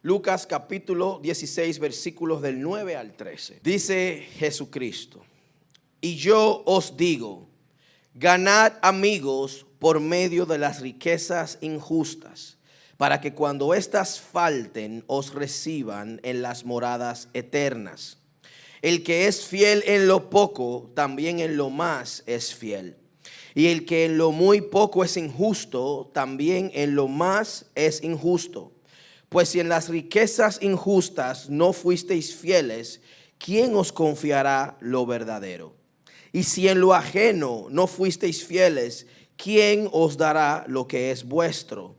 Lucas capítulo 16, versículos del 9 al 13. Dice Jesucristo: y yo os digo, ganad amigos por medio de las riquezas injustas, para que cuando éstas falten os reciban en las moradas eternas. El que es fiel en lo poco, también en lo más es fiel. Y el que en lo muy poco es injusto, también en lo más es injusto. Pues si en las riquezas injustas no fuisteis fieles, ¿quién os confiará lo verdadero? Y si en lo ajeno no fuisteis fieles, ¿quién os dará lo que es vuestro?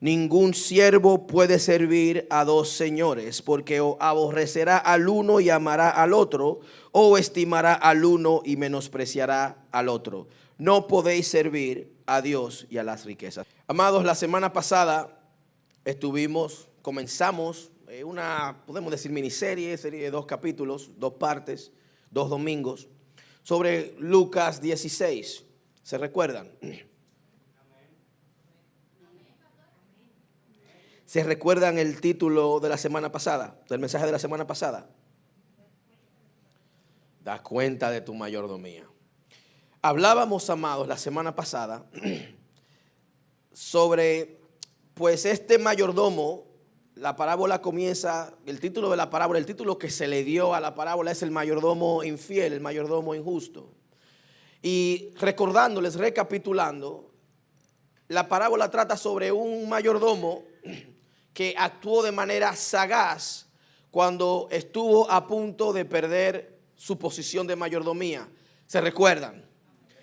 Ningún siervo puede servir a dos señores, porque o aborrecerá al uno y amará al otro, o estimará al uno y menospreciará al otro. No podéis servir a Dios y a las riquezas. Amados, la semana pasada comenzamos una, podemos decir, miniserie, serie de 2 capítulos, 2 partes, 2 domingos, sobre Lucas 16. ¿Se recuerdan? ¿Se recuerdan el título de la semana pasada, del mensaje de la semana pasada? Da cuenta de tu mayordomía. Hablábamos, amados, la semana pasada sobre, pues, este mayordomo. La parábola comienza, el título de la parábola, el título que se le dio a la parábola es el mayordomo infiel, el mayordomo injusto. Y recordándoles, recapitulando, la parábola trata sobre un mayordomo que actuó de manera sagaz cuando estuvo a punto de perder su posición de mayordomía. ¿Se recuerdan?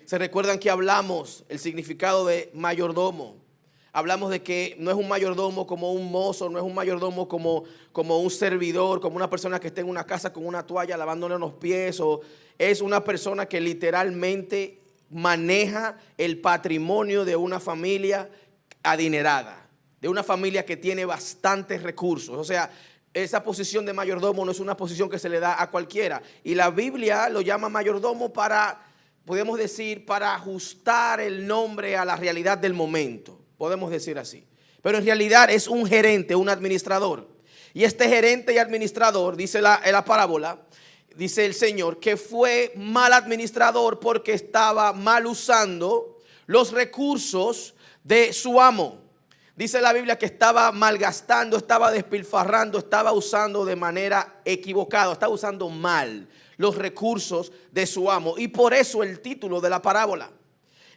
¿Se recuerdan que hablamos el significado de mayordomo? Hablamos de que no es un mayordomo como un mozo, no es un mayordomo como un servidor, como una persona que esté en una casa con una toalla lavándole los pies, o es una persona que literalmente maneja el patrimonio de una familia adinerada, de una familia que tiene bastantes recursos. O sea, esa posición de mayordomo no es una posición que se le da a cualquiera. Y la Biblia lo llama mayordomo para, podemos decir, para ajustar el nombre a la realidad del momento. Podemos decir así. Pero en realidad es un gerente, un administrador. Y este gerente y administrador, dice la parábola, dice el Señor, que fue mal administrador porque estaba mal usando los recursos de su amo. Dice la Biblia que estaba malgastando, estaba despilfarrando, estaba usando de manera equivocada, estaba usando mal los recursos de su amo. Y por eso el título de la parábola.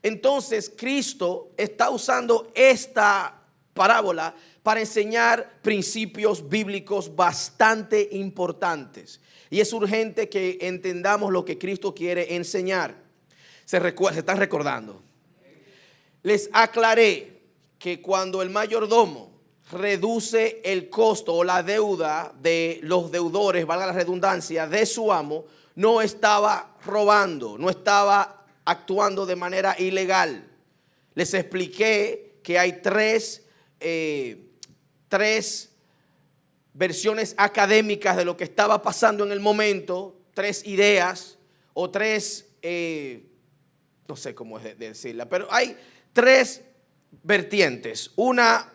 Entonces Cristo está usando esta parábola para enseñar principios bíblicos bastante importantes. Y es urgente que entendamos lo que Cristo quiere enseñar. Se están recordando. Les aclaré que cuando el mayordomo reduce el costo o la deuda de los deudores, valga la redundancia, de su amo, no estaba robando, no estaba actuando de manera ilegal. Les expliqué que hay tres versiones académicas de lo que estaba pasando en el momento, 3 ideas o 3, no sé cómo es decirla, pero hay 3 vertientes. Una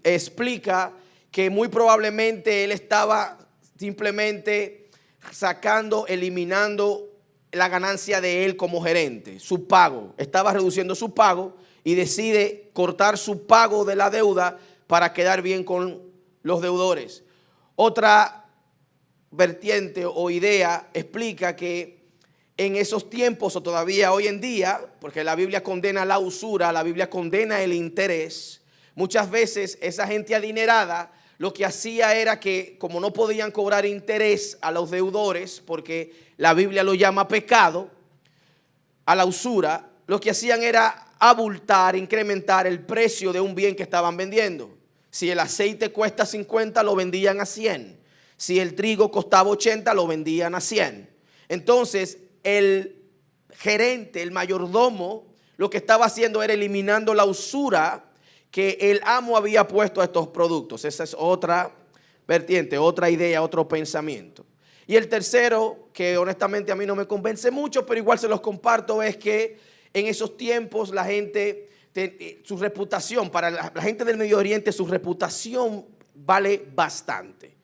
explica que muy probablemente él estaba simplemente eliminando la ganancia de él como gerente, su pago. Estaba reduciendo su pago y decide cortar su pago de la deuda para quedar bien con los deudores. Otra vertiente o idea explica que en esos tiempos o todavía hoy en día, porque la Biblia condena la usura, la Biblia condena el interés, muchas veces esa gente adinerada lo que hacía era que, como no podían cobrar interés a los deudores, porque la Biblia lo llama pecado, a la usura, lo que hacían era abultar, incrementar el precio de un bien que estaban vendiendo. Si el aceite cuesta 50, lo vendían a 100. Si el trigo costaba 80, lo vendían a 100. Entonces, el gerente, el mayordomo, lo que estaba haciendo era eliminando la usura que el amo había puesto a estos productos. Esa es otra vertiente, otra idea, otro pensamiento. Y el tercero, que honestamente a mí no me convence mucho, pero igual se los comparto, es que en esos tiempos la gente, su reputación, para la gente del Medio Oriente, su reputación vale bastante.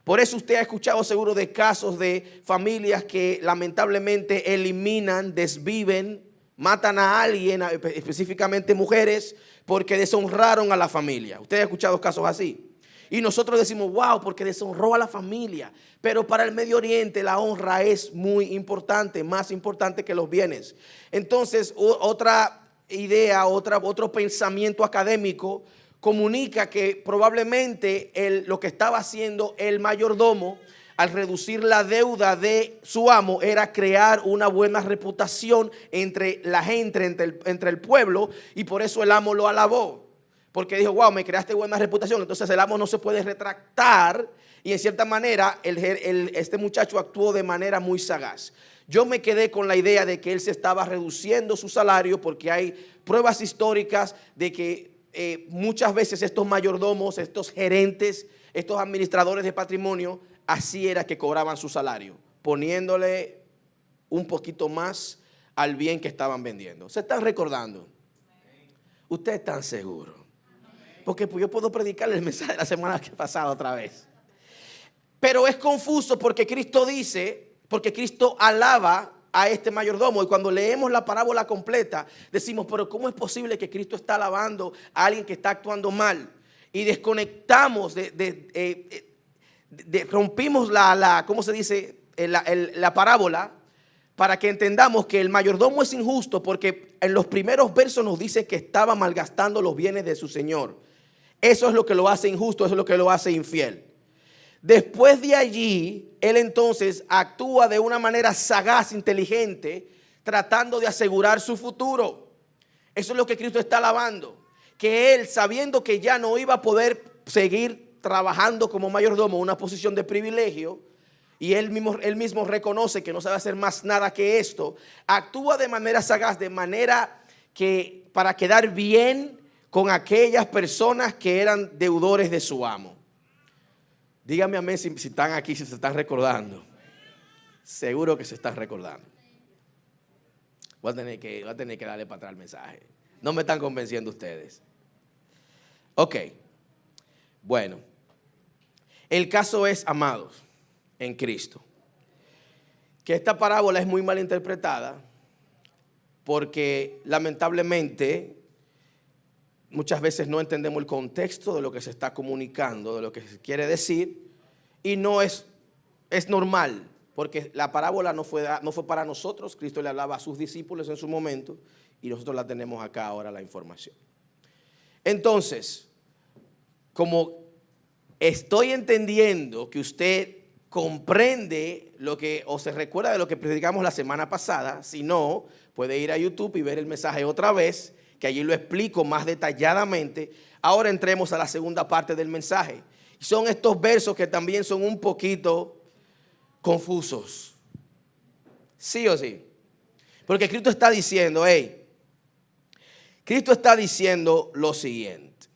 Por eso usted ha escuchado seguro de casos de familias que lamentablemente eliminan, desviven, matan a alguien, específicamente mujeres, porque deshonraron a la familia. Usted ha escuchado casos así. Y nosotros decimos, wow, porque deshonró a la familia. Pero para el Medio Oriente la honra es muy importante, más importante que los bienes. Entonces, otra idea, otro pensamiento académico comunica que probablemente lo que estaba haciendo el mayordomo al reducir la deuda de su amo era crear una buena reputación entre la gente, entre el pueblo, y por eso el amo lo alabó. Porque dijo, wow, me creaste buena reputación. Entonces el amo no se puede retractar. Y en cierta manera este muchacho actuó de manera muy sagaz. Yo me quedé con la idea de que él se estaba reduciendo su salario, porque hay pruebas históricas de que muchas veces estos mayordomos, estos gerentes, estos administradores de patrimonio, así era que cobraban su salario, poniéndole un poquito más al bien que estaban vendiendo. ¿Se están recordando? ¿Ustedes están seguros? Porque pues, yo puedo predicarle el mensaje de la semana pasada otra vez. Pero es confuso porque Cristo dice, porque Cristo alaba a este mayordomo. Y cuando leemos la parábola completa, decimos, pero ¿cómo es posible que Cristo está alabando a alguien que está actuando mal? Y desconectamos, rompimos ¿cómo se dice? La parábola, para que entendamos que el mayordomo es injusto, porque en los primeros versos nos dice que estaba malgastando los bienes de su señor. Eso es lo que lo hace injusto, eso es lo que lo hace infiel. Después de allí, él entonces actúa de una manera sagaz, inteligente, tratando de asegurar su futuro. Eso es lo que Cristo está alabando. Que él, sabiendo que ya no iba a poder seguir trabajando como mayordomo, una posición de privilegio, y él mismo reconoce que no sabe hacer más nada que esto, actúa de manera sagaz, de manera que para quedar bien con aquellas personas que eran deudores de su amo. Dígame amén si están aquí, si se están recordando. Seguro que se están recordando. Voy a tener que darle para atrás el mensaje. No me están convenciendo ustedes. Ok. Bueno. El caso es, amados, en Cristo, que esta parábola es muy mal interpretada porque lamentablemente muchas veces no entendemos el contexto de lo que se está comunicando, de lo que se quiere decir, y no es normal, porque la parábola no fue para nosotros. Cristo le hablaba a sus discípulos en su momento, y nosotros la tenemos acá ahora la información. Entonces, como estoy entendiendo que usted comprende o se recuerda de lo que predicamos la semana pasada, si no, puede ir a YouTube y ver el mensaje otra vez, que allí lo explico más detalladamente. Ahora entremos a la segunda parte del mensaje. Son estos versos que también son un poquito confusos. ¿Sí o sí? Porque Cristo está diciendo, Cristo está diciendo lo siguiente: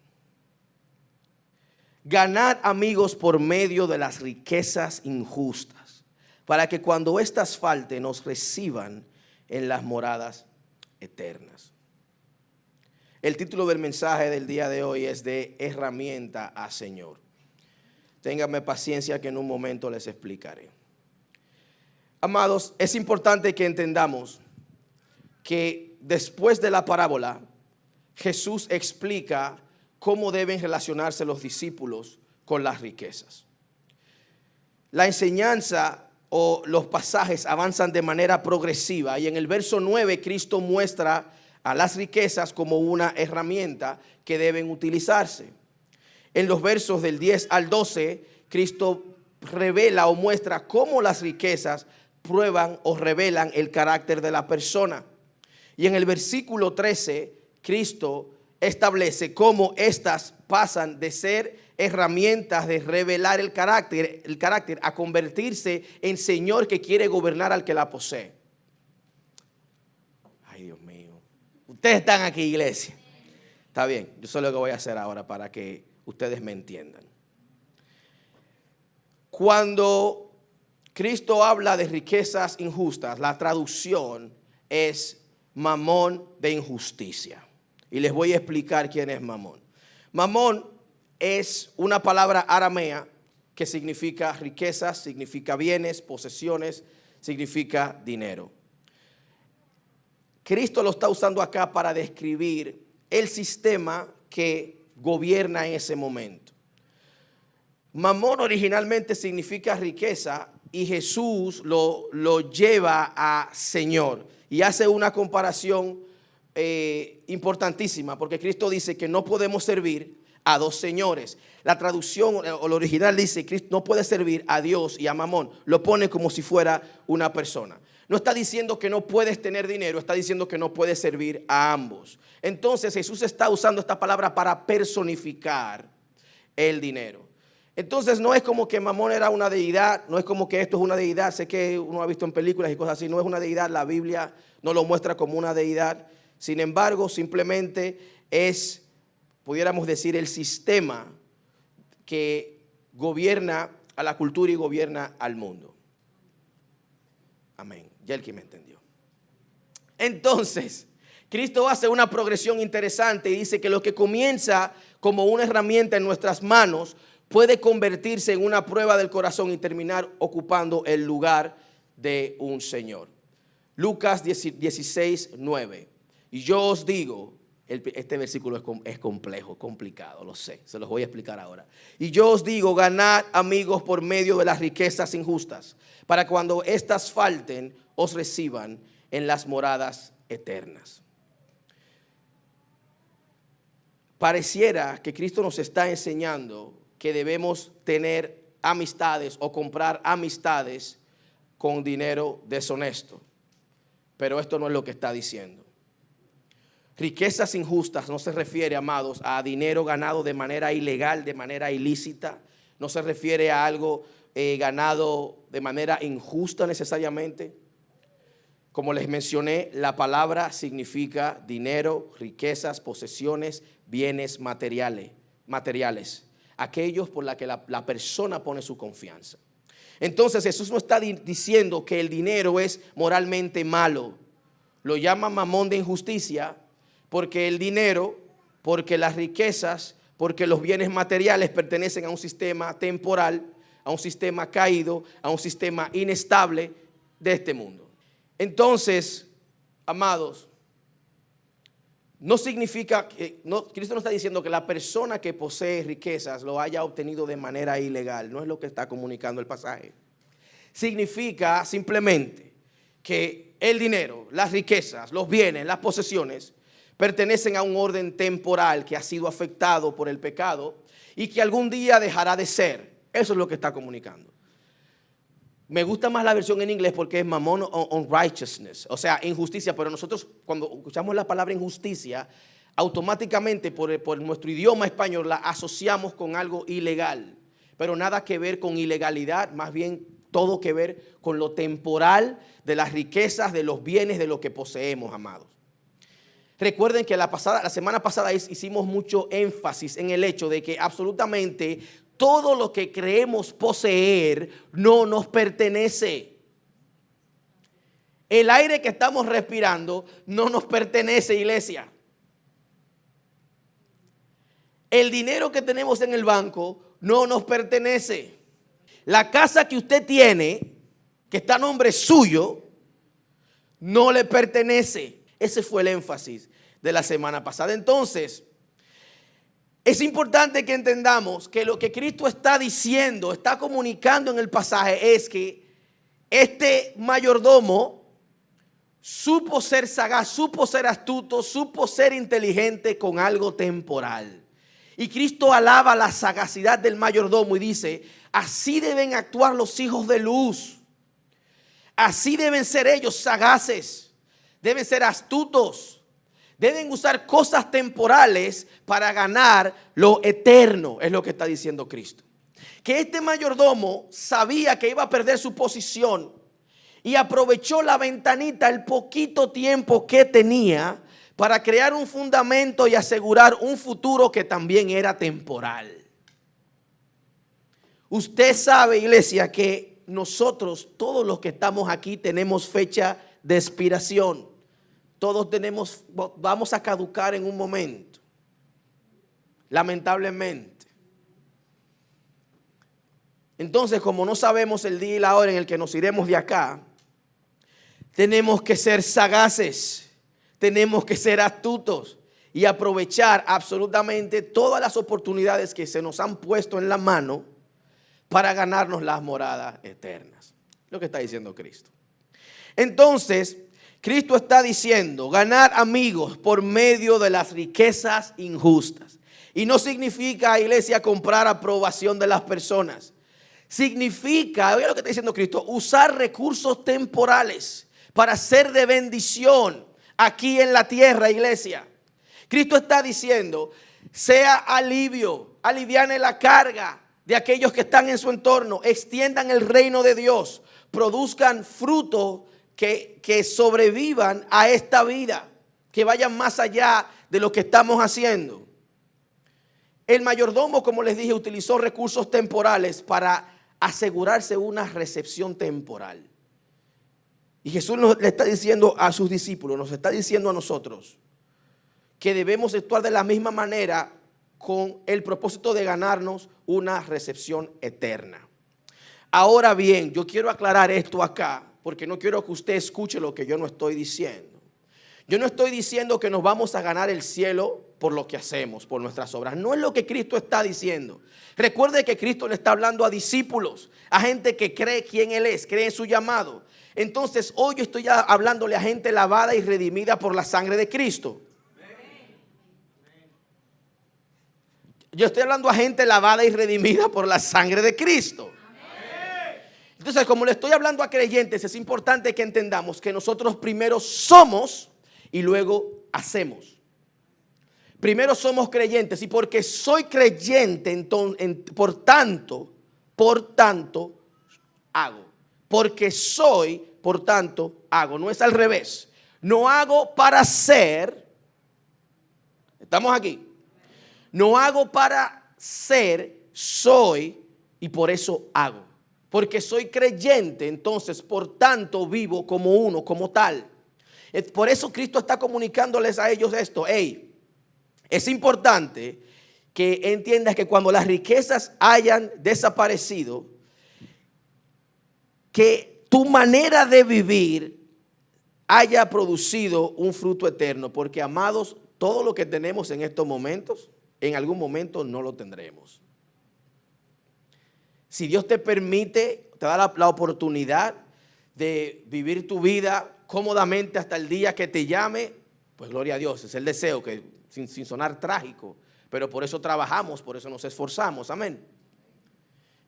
ganad amigos por medio de las riquezas injustas, para que cuando éstas falten nos reciban en las moradas eternas. El título del mensaje del día de hoy es de herramienta a Señor. Ténganme paciencia que en un momento les explicaré. Amados, es importante que entendamos que después de la parábola, Jesús explica cómo deben relacionarse los discípulos con las riquezas. La enseñanza o los pasajes avanzan de manera progresiva, y en el verso 9 Cristo muestra a las riquezas como una herramienta que deben utilizarse. En los versos del 10 al 12, Cristo revela o muestra cómo las riquezas prueban o revelan el carácter de la persona. Y en el versículo 13, Cristo establece cómo éstas pasan de ser herramientas de revelar el carácter a convertirse en Señor que quiere gobernar al que la posee. Ay, Dios mío. Ustedes están aquí, iglesia. Está bien, yo sé lo que voy a hacer ahora para que ustedes me entiendan. Cuando Cristo habla de riquezas injustas, la traducción es mamón de injusticia. Y les voy a explicar quién es Mamón. Mamón es una palabra aramea que significa riquezas, significa bienes, posesiones, significa dinero. Cristo lo está usando acá para describir el sistema que gobierna en ese momento. Mamón originalmente significa riqueza y Jesús lo lleva a Señor y hace una comparación importantísima, porque Cristo dice que no podemos servir a dos señores. La traducción o lo original dice Cristo no puede servir a Dios y a Mamón. Lo pone como si fuera una persona. No está diciendo que no puedes tener dinero, está diciendo que no puedes servir a ambos. Entonces Jesús está usando esta palabra para personificar el dinero. Entonces no es como que Mamón era una deidad, no es como que esto es una deidad. Sé que uno ha visto en películas y cosas así, no es una deidad, la Biblia no lo muestra como una deidad. Sin embargo, simplemente es, pudiéramos decir, el sistema que gobierna a la cultura y gobierna al mundo. Amén. Ya el que me entendió. Entonces, Cristo hace una progresión interesante y dice que lo que comienza como una herramienta en nuestras manos puede convertirse en una prueba del corazón y terminar ocupando el lugar de un Señor. Lucas 16, 9. Y yo os digo, este versículo es complejo, complicado, lo sé, se los voy a explicar ahora. Y yo os digo, ganad amigos por medio de las riquezas injustas, para cuando éstas falten, os reciban en las moradas eternas. Pareciera que Cristo nos está enseñando que debemos tener amistades o comprar amistades con dinero deshonesto. Pero esto no es lo que está diciendo. Riquezas injustas no se refiere, amados, a dinero ganado de manera ilegal, de manera ilícita. No se refiere a algo ganado de manera injusta necesariamente. Como les mencioné, la palabra significa dinero, riquezas, posesiones, bienes materiales. Aquellos por los que la persona pone su confianza. Entonces Jesús no está diciendo que el dinero es moralmente malo. Lo llama mamón de injusticia porque el dinero, porque las riquezas, porque los bienes materiales pertenecen a un sistema temporal, a un sistema caído, a un sistema inestable de este mundo. Entonces, amados, no significa que Cristo no está diciendo que la persona que posee riquezas lo haya obtenido de manera ilegal. No es lo que está comunicando el pasaje. Significa simplemente que el dinero, las riquezas, los bienes, las posesiones pertenecen a un orden temporal que ha sido afectado por el pecado y que algún día dejará de ser. Eso es lo que está comunicando. Me gusta más la versión en inglés porque es mammon on righteousness, o sea, injusticia. Pero nosotros cuando escuchamos la palabra injusticia, automáticamente por nuestro idioma español la asociamos con algo ilegal. Pero nada que ver con ilegalidad, más bien todo que ver con lo temporal de las riquezas, de los bienes, de lo que poseemos, amados. Recuerden que la semana pasada hicimos mucho énfasis en el hecho de que absolutamente todo lo que creemos poseer no nos pertenece. El aire que estamos respirando no nos pertenece, iglesia. El dinero que tenemos en el banco no nos pertenece. La casa que usted tiene, que está a nombre suyo, no le pertenece. Ese fue el énfasis de la semana pasada. Entonces, es importante que entendamos que lo que Cristo está diciendo, está comunicando en el pasaje es que este mayordomo supo ser sagaz, supo ser astuto, supo ser inteligente con algo temporal. Y Cristo alaba la sagacidad del mayordomo y dice, así deben actuar los hijos de luz. Así deben ser ellos sagaces, deben ser astutos. Deben usar cosas temporales para ganar lo eterno, es lo que está diciendo Cristo. Que este mayordomo sabía que iba a perder su posición y aprovechó la ventanita, el poquito tiempo que tenía, para crear un fundamento y asegurar un futuro que también era temporal. Usted sabe, iglesia, que nosotros, todos los que estamos aquí, tenemos fecha de expiración. Todos vamos a caducar en un momento, lamentablemente. Entonces, como no sabemos el día y la hora en el que nos iremos de acá, tenemos que ser sagaces, tenemos que ser astutos y aprovechar absolutamente todas las oportunidades que se nos han puesto en la mano para ganarnos las moradas eternas. Lo que está diciendo Cristo. Entonces, Cristo está diciendo ganar amigos por medio de las riquezas injustas. Y no significa, iglesia, comprar aprobación de las personas. Significa, oiga lo que está diciendo Cristo, usar recursos temporales para ser de bendición aquí en la tierra, iglesia. Cristo está diciendo, sea alivio, aliviane la carga de aquellos que están en su entorno, extiendan el reino de Dios, produzcan fruto que sobrevivan a esta vida, que vayan más allá de lo que estamos haciendo. El mayordomo, como les dije, utilizó recursos temporales para asegurarse una recepción temporal. Y Jesús le está diciendo a sus discípulos, nos está diciendo a nosotros, que debemos actuar de la misma manera con el propósito de ganarnos una recepción eterna. Ahora bien, yo quiero aclarar esto acá, porque no quiero que usted escuche lo que yo no estoy diciendo. Yo no estoy diciendo que nos vamos a ganar el cielo por lo que hacemos, por nuestras obras. No es lo que Cristo está diciendo. Recuerde que Cristo le está hablando a discípulos, a gente que cree quién Él es, cree en su llamado. Entonces hoy yo estoy hablándole a gente lavada y redimida por la sangre de Cristo. Yo estoy hablando a gente lavada y redimida por la sangre de Cristo. Entonces, como le estoy hablando a creyentes, es importante que entendamos que nosotros primero somos y luego hacemos. Primero somos creyentes, y porque soy creyente, por tanto, hago. Porque soy, por tanto, hago. No es al revés. No hago para ser. ¿Estamos aquí? No hago para ser, soy, y por eso hago. Porque soy creyente, entonces por tanto vivo como uno, como tal. Por eso Cristo está comunicándoles a ellos esto. Hey, es importante que entiendas que cuando las riquezas hayan desaparecido, que tu manera de vivir haya producido un fruto eterno. Porque, amados, todo lo que tenemos en estos momentos, en algún momento no lo tendremos. Si Dios te permite, te da la oportunidad de vivir tu vida cómodamente hasta el día que te llame, pues gloria a Dios, es el deseo, que sin sonar trágico, pero por eso trabajamos, por eso nos esforzamos, amén.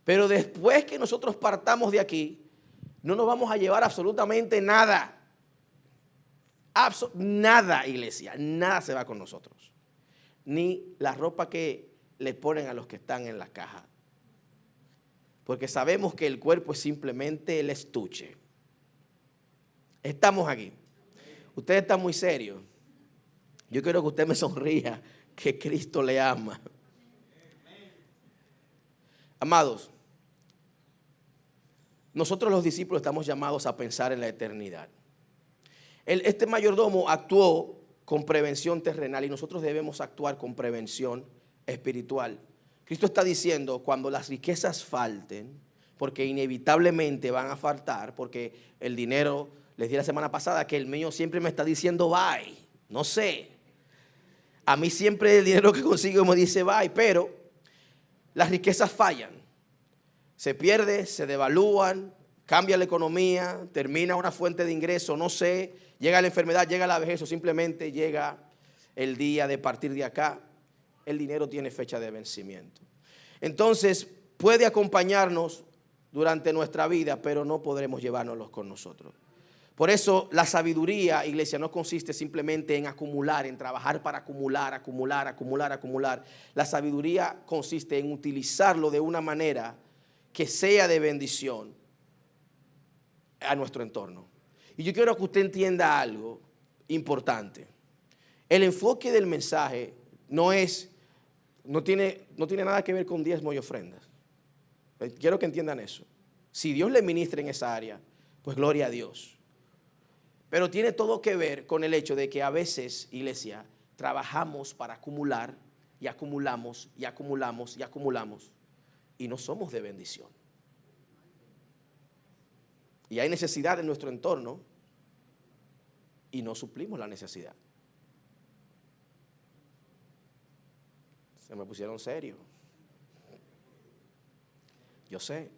Pero después que nosotros partamos de aquí, no nos vamos a llevar absolutamente nada. Nada, iglesia, nada se va con nosotros. Ni la ropa que le ponen a los que están en la caja. Porque sabemos que el cuerpo es simplemente el estuche. Estamos aquí. Usted está muy serio. Yo quiero que usted me sonría, que Cristo le ama. Amados, nosotros los discípulos estamos llamados a pensar en la eternidad. Este mayordomo actuó con prevención terrenal y nosotros debemos actuar con prevención espiritual. Cristo está diciendo, cuando las riquezas falten, porque inevitablemente van a faltar, porque el dinero, les di la semana pasada que el mío siempre me está diciendo bye, no sé. A mí siempre el dinero que consigo me dice bye, pero las riquezas fallan. Se pierde, se devalúan, cambia la economía, termina una fuente de ingreso, no sé, llega la enfermedad, llega la vejez o simplemente llega el día de partir de acá. El dinero tiene fecha de vencimiento. Entonces puede acompañarnos durante nuestra vida, pero no podremos llevárnoslos con nosotros. Por eso la sabiduría, iglesia, no consiste simplemente en acumular, en trabajar para acumular. La sabiduría consiste en utilizarlo de una manera que sea de bendición a nuestro entorno. Y yo quiero que usted entienda algo importante. El enfoque del mensaje no tiene nada que ver con diezmo y ofrendas. Quiero que entiendan eso. Si Dios le ministra en esa área, pues gloria a Dios. Pero tiene todo que ver con el hecho de que a veces, iglesia, trabajamos para acumular y acumulamos y no somos de bendición. Y hay necesidad en nuestro entorno y no suplimos la necesidad. Se me pusieron serio. Yo sé.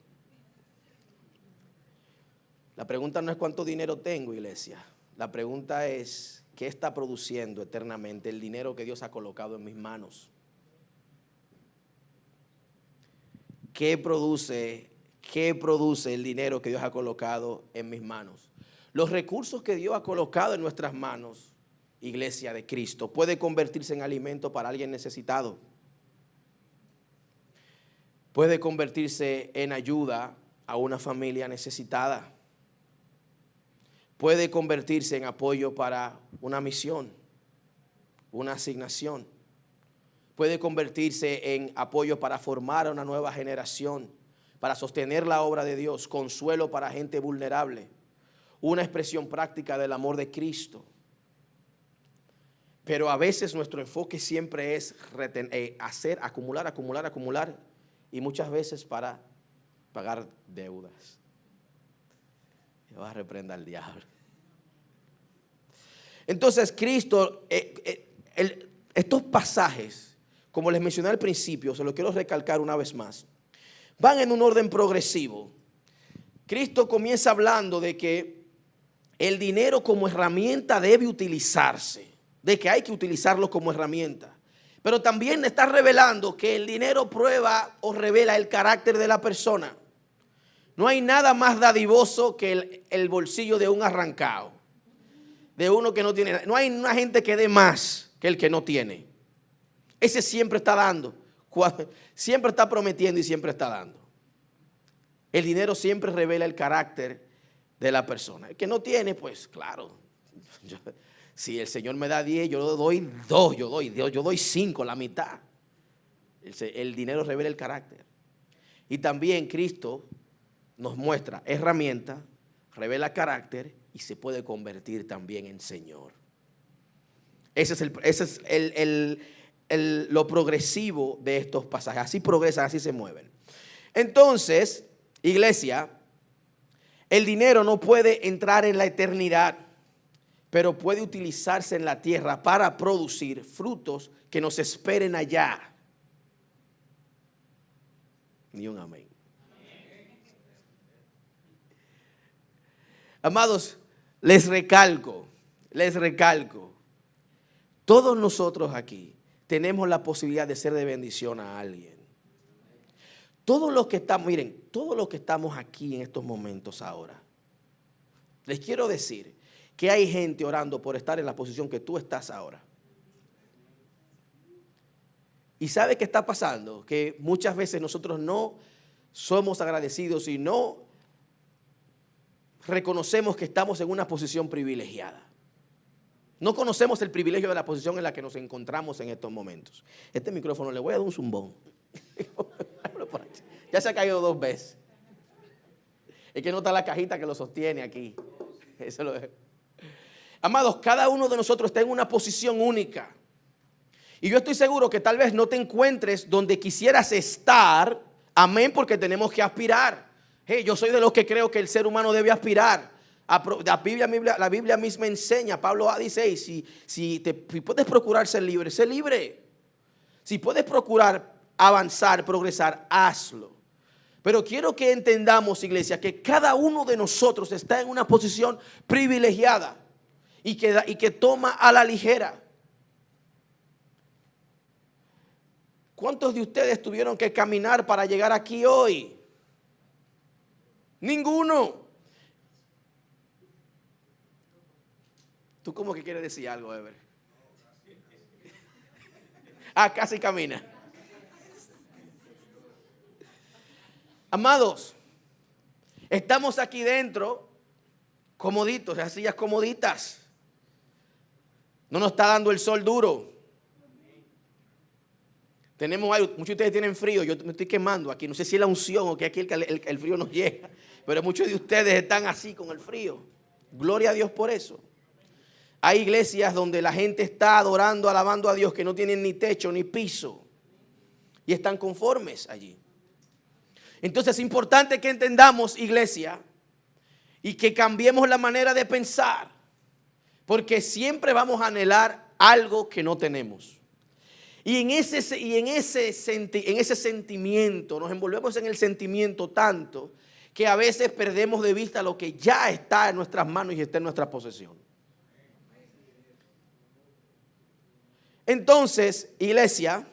La pregunta no es cuánto dinero tengo, iglesia. La pregunta es, ¿qué está produciendo eternamente el dinero que Dios ha colocado en mis manos? ¿Qué produce el dinero que Dios ha colocado en mis manos? Los recursos que Dios ha colocado en nuestras manos, iglesia de Cristo, puede convertirse en alimento para alguien necesitado. Puede convertirse en ayuda a una familia necesitada. Puede convertirse en apoyo para una misión, una asignación. Puede convertirse en apoyo para formar a una nueva generación, para sostener la obra de Dios, consuelo para gente vulnerable, una expresión práctica del amor de Cristo. Pero a veces nuestro enfoque siempre es acumular, y muchas veces para pagar deudas. Yo voy a reprender al diablo. Entonces Cristo, estos pasajes, como les mencioné al principio, se lo quiero recalcar una vez más, van en un orden progresivo. Cristo comienza hablando de que el dinero como herramienta debe utilizarse, de que hay que utilizarlo como herramienta. Pero también está revelando que el dinero prueba o revela el carácter de la persona. No hay nada más dadivoso que el bolsillo de un arrancado, de uno que no tiene. No hay una gente que dé más que el que no tiene. Ese siempre está dando, siempre está prometiendo y siempre está dando. El dinero siempre revela el carácter de la persona. El que no tiene, pues claro, si el Señor me da 10, yo doy 2, yo doy 5, la mitad. El dinero revela el carácter. Y también Cristo nos muestra herramienta, revela carácter y se puede convertir también en Señor. Ese es lo progresivo de estos pasajes. Así progresan, así se mueven. Entonces, iglesia, el dinero no puede entrar en la eternidad, pero puede utilizarse en la tierra para producir frutos que nos esperen allá. Ni un amén. Amados, les recalco, todos nosotros aquí tenemos la posibilidad de ser de bendición a alguien. Todos los que estamos aquí en estos momentos ahora, les quiero decir que hay gente orando por estar en la posición que tú estás ahora. ¿Y sabe qué está pasando? Que muchas veces nosotros no somos agradecidos y no reconocemos que estamos en una posición privilegiada. No conocemos el privilegio de la posición en la que nos encontramos en estos momentos. Este micrófono le voy a dar un zumbón. Ya se ha caído 2 veces. Es que no está la cajita que lo sostiene aquí. Eso lo es. Amados, cada uno de nosotros está en una posición única. Y yo estoy seguro que tal vez no te encuentres donde quisieras estar. Amén, porque tenemos que aspirar. Hey, yo soy de los que creo que el ser humano debe aspirar. La Biblia misma enseña, Pablo dice, si puedes procurar ser libre, sé libre. Si puedes procurar avanzar, progresar, hazlo. Pero quiero que entendamos, iglesia, que cada uno de nosotros está en una posición privilegiada y que toma a la ligera. ¿Cuántos de ustedes tuvieron que caminar para llegar aquí hoy? Ninguno. ¿Tú cómo que quieres decir algo, Ever? Casi camina. Amados, estamos aquí dentro, comoditos, las sillas comoditas. No nos está dando el sol duro. Tenemos algo, muchos de ustedes tienen frío, yo me estoy quemando aquí, no sé si es la unción o que aquí el frío nos llega, pero muchos de ustedes están así con el frío. Gloria a Dios por eso. Hay iglesias donde la gente está adorando, alabando a Dios, que no tienen ni techo ni piso y están conformes allí. Entonces es importante que entendamos, iglesia, y que cambiemos la manera de pensar, porque siempre vamos a anhelar algo que no tenemos. Y en ese sentimiento, nos envolvemos en el sentimiento tanto que a veces perdemos de vista lo que ya está en nuestras manos y está en nuestra posesión. Entonces, iglesia,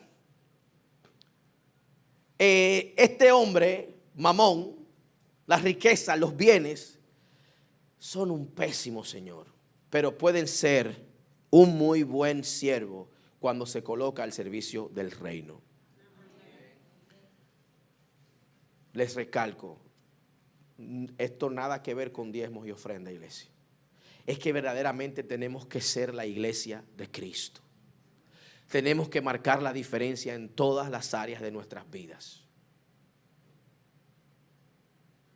este hombre, Mamón, las riquezas, los bienes, son un pésimo señor, pero pueden ser un muy buen siervo cuando se coloca al servicio del reino. Les recalco, esto nada que ver con diezmos y ofrenda, iglesia. Es que verdaderamente tenemos que ser la iglesia de Cristo. Tenemos que marcar la diferencia en todas las áreas de nuestras vidas.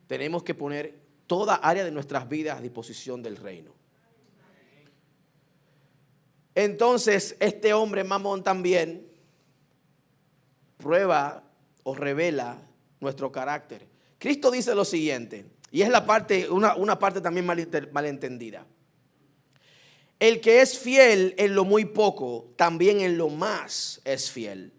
Tenemos que poner toda área de nuestras vidas a disposición del reino. Entonces, este hombre Mamón también prueba o revela nuestro carácter. Cristo dice lo siguiente, y es la parte, una parte también malentendida. El que es fiel en lo muy poco, también en lo más es fiel.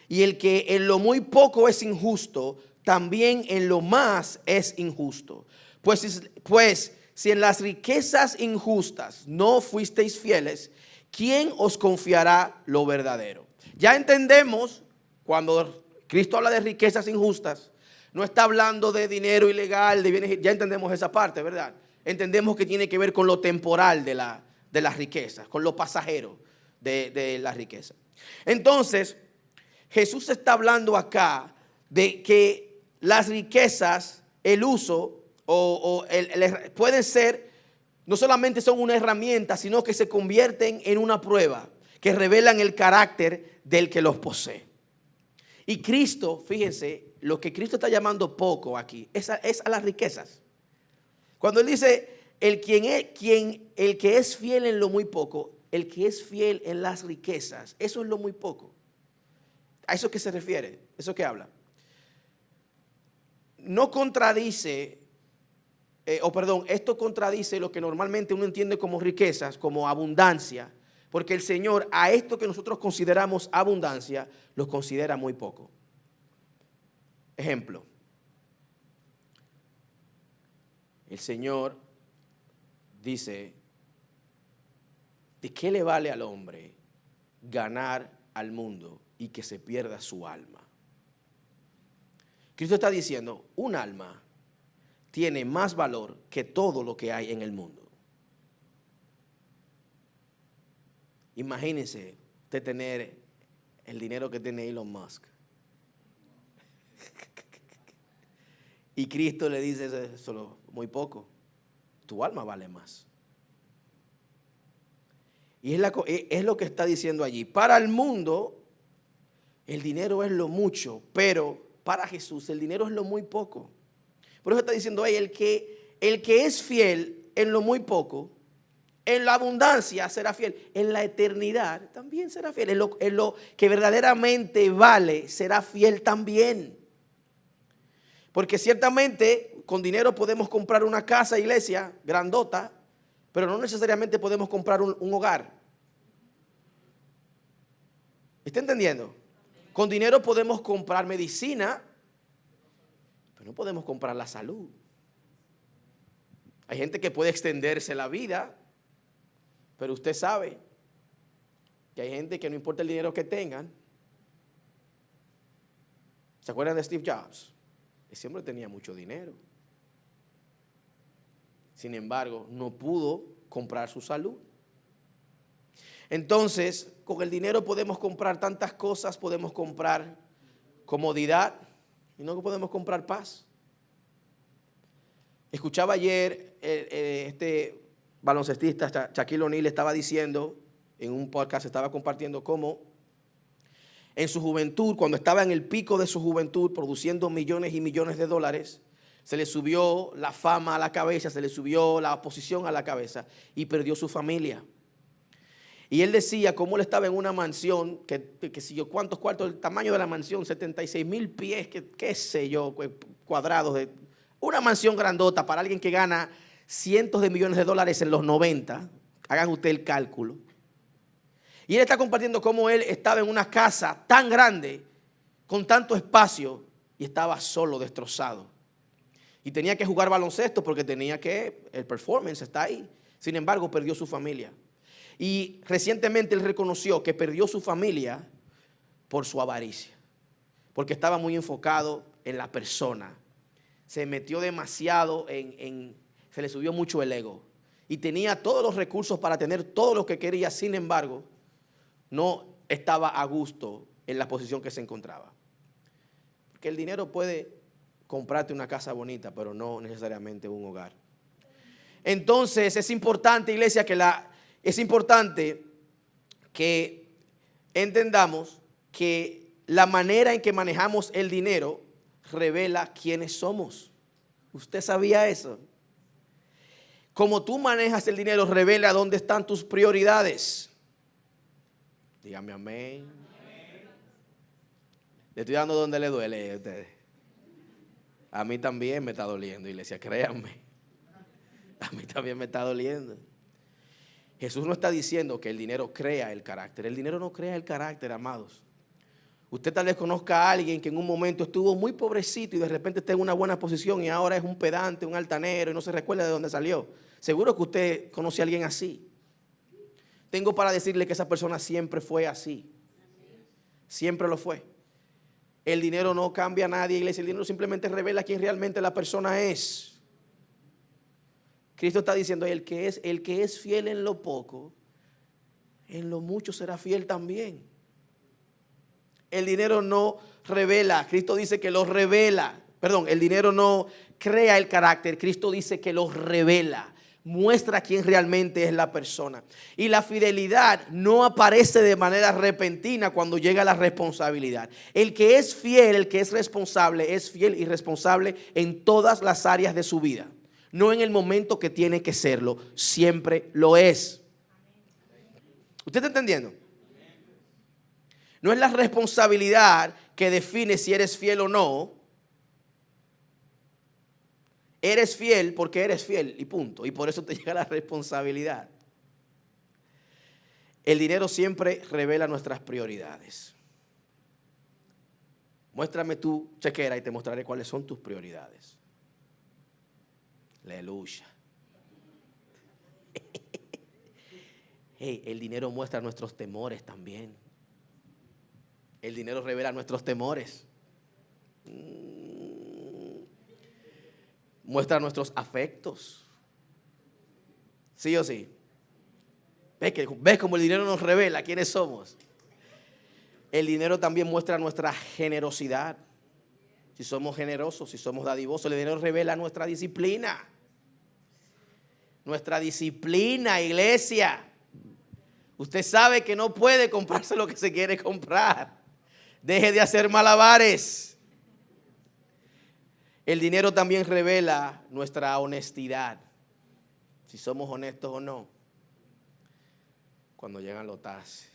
Y el que en lo muy poco es injusto, también en lo más es injusto. Pues si en las riquezas injustas no fuisteis fieles, ¿quién os confiará lo verdadero? Ya entendemos, cuando Cristo habla de riquezas injustas, no está hablando de dinero ilegal, de bienes, ya entendemos esa parte, ¿verdad? Entendemos que tiene que ver con lo temporal de las riquezas, con lo pasajero de la riqueza. Entonces, Jesús está hablando acá de que las riquezas, el uso pueden ser, no solamente son una herramienta, sino que se convierten en una prueba que revelan el carácter del que los posee. Y Cristo, fíjense, lo que Cristo está llamando poco aquí es a las riquezas. Cuando Él dice, el que es fiel en lo muy poco, el que es fiel en las riquezas, eso es lo muy poco. ¿A eso qué se refiere? ¿Eso qué habla? No contradice, esto contradice lo que normalmente uno entiende como riquezas, como abundancia, porque el Señor a esto que nosotros consideramos abundancia, lo considera muy poco. Ejemplo, el Señor dice, ¿de qué le vale al hombre ganar al mundo y que se pierda su alma? Cristo está diciendo, un alma tiene más valor que todo lo que hay en el mundo. Imagínense de tener el dinero que tiene Elon Musk. Y Cristo le dice solo muy poco. Tu alma vale más. Y es lo que está diciendo allí. Para el mundo, el dinero es lo mucho, pero para Jesús el dinero es lo muy poco. Por eso está diciendo ahí, el que es fiel en lo muy poco, en la abundancia será fiel, en la eternidad también será fiel, en lo que verdaderamente vale será fiel también. Porque ciertamente con dinero podemos comprar una casa, iglesia, grandota, pero no necesariamente podemos comprar un hogar. ¿Está entendiendo? Con dinero podemos comprar medicina, pero no podemos comprar la salud. Hay gente que puede extenderse la vida, pero usted sabe que hay gente que no importa el dinero que tengan. ¿Se acuerdan de Steve Jobs? Ese hombre tenía mucho dinero. Sin embargo, no pudo comprar su salud. Entonces, con el dinero podemos comprar tantas cosas, podemos comprar comodidad y no podemos comprar paz. Escuchaba ayer este baloncestista Shaquille O'Neal estaba diciendo en un podcast, estaba compartiendo cómo en su juventud, cuando estaba en el pico de su juventud, produciendo millones y millones de dólares, se le subió la fama a la cabeza, se le subió la posición a la cabeza y perdió su familia. Y él decía cómo él estaba en una mansión, que si yo cuántos cuartos, el tamaño de la mansión, 76,000 pies, qué sé yo, cuadrados, una mansión grandota para alguien que gana cientos de millones de dólares en los 90. Hagan usted el cálculo. Y él está compartiendo cómo él estaba en una casa tan grande, con tanto espacio, y estaba solo, destrozado. Y tenía que jugar baloncesto porque el performance está ahí. Sin embargo, perdió su familia. Y recientemente él reconoció que perdió su familia por su avaricia. Porque estaba muy enfocado en la persona. Se metió demasiado se le subió mucho el ego. Y tenía todos los recursos para tener todo lo que quería. Sin embargo, no estaba a gusto en la posición que se encontraba. Porque el dinero puede comprarte una casa bonita, pero no necesariamente un hogar. Entonces es importante, iglesia, es importante que entendamos que la manera en que manejamos el dinero revela quiénes somos. ¿Usted sabía eso? Como tú manejas el dinero revela dónde están tus prioridades. Dígame amén. Le estoy dando donde le duele a ustedes. A mí también me está doliendo, iglesia, créanme. A mí también me está doliendo. Jesús no está diciendo que el dinero crea el carácter. El dinero no crea el carácter, amados. Usted tal vez conozca a alguien que en un momento estuvo muy pobrecito y de repente está en una buena posición y ahora es un pedante, un altanero y no se recuerda de dónde salió. Seguro que usted conoce a alguien así. Tengo para decirle que esa persona siempre fue así. Siempre lo fue. El dinero no cambia a nadie, iglesia. El dinero simplemente revela quién realmente la persona es. Cristo está diciendo, el que es fiel en lo poco, en lo mucho será fiel también. El dinero no revela, Cristo dice que lo revela. Perdón, el dinero no crea el carácter, Cristo dice que lo revela. Muestra quién realmente es la persona. Y la fidelidad no aparece de manera repentina cuando llega la responsabilidad. El que es fiel, el que es fiel y responsable en todas las áreas de su vida. No en el momento que tiene que serlo, siempre lo es. ¿Usted está entendiendo? No es la responsabilidad que define si eres fiel o no. Eres fiel porque eres fiel y punto. Y por eso te llega la responsabilidad. El dinero siempre revela nuestras prioridades. Muéstrame tu chequera y te mostraré cuáles son tus prioridades. Aleluya. Hey, el dinero muestra nuestros temores también. El dinero revela nuestros temores. Muestra nuestros afectos. ¿Sí o sí? ¿Ves cómo el dinero nos revela quiénes somos? El dinero también muestra nuestra generosidad. Si somos generosos, si somos dadivosos, el dinero revela nuestra disciplina. Nuestra disciplina, iglesia. Usted sabe que no puede comprarse lo que se quiere comprar. Deje de hacer malabares. El dinero también revela nuestra honestidad. Si somos honestos o no. Cuando llegan los taxes.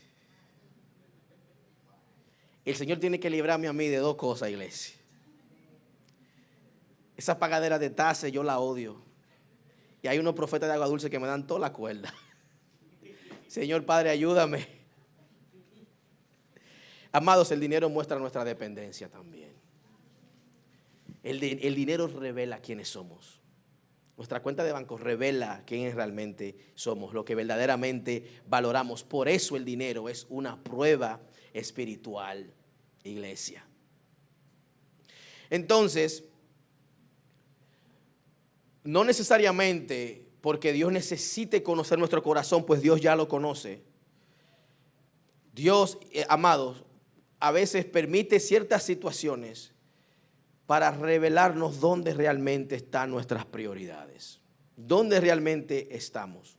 El Señor tiene que librarme a mí de dos cosas, iglesia. Esa pagadera de taxes yo la odio. Y hay unos profetas de agua dulce que me dan toda la cuerda. Señor Padre, ayúdame. Amados, el dinero muestra nuestra dependencia también. El dinero revela quiénes somos. Nuestra cuenta de banco revela quiénes realmente somos, lo que verdaderamente valoramos. Por eso el dinero es una prueba espiritual, iglesia. Entonces, no necesariamente porque Dios necesite conocer nuestro corazón, pues Dios ya lo conoce. Dios, amados, a veces permite ciertas situaciones para revelarnos dónde realmente están nuestras prioridades, dónde realmente estamos.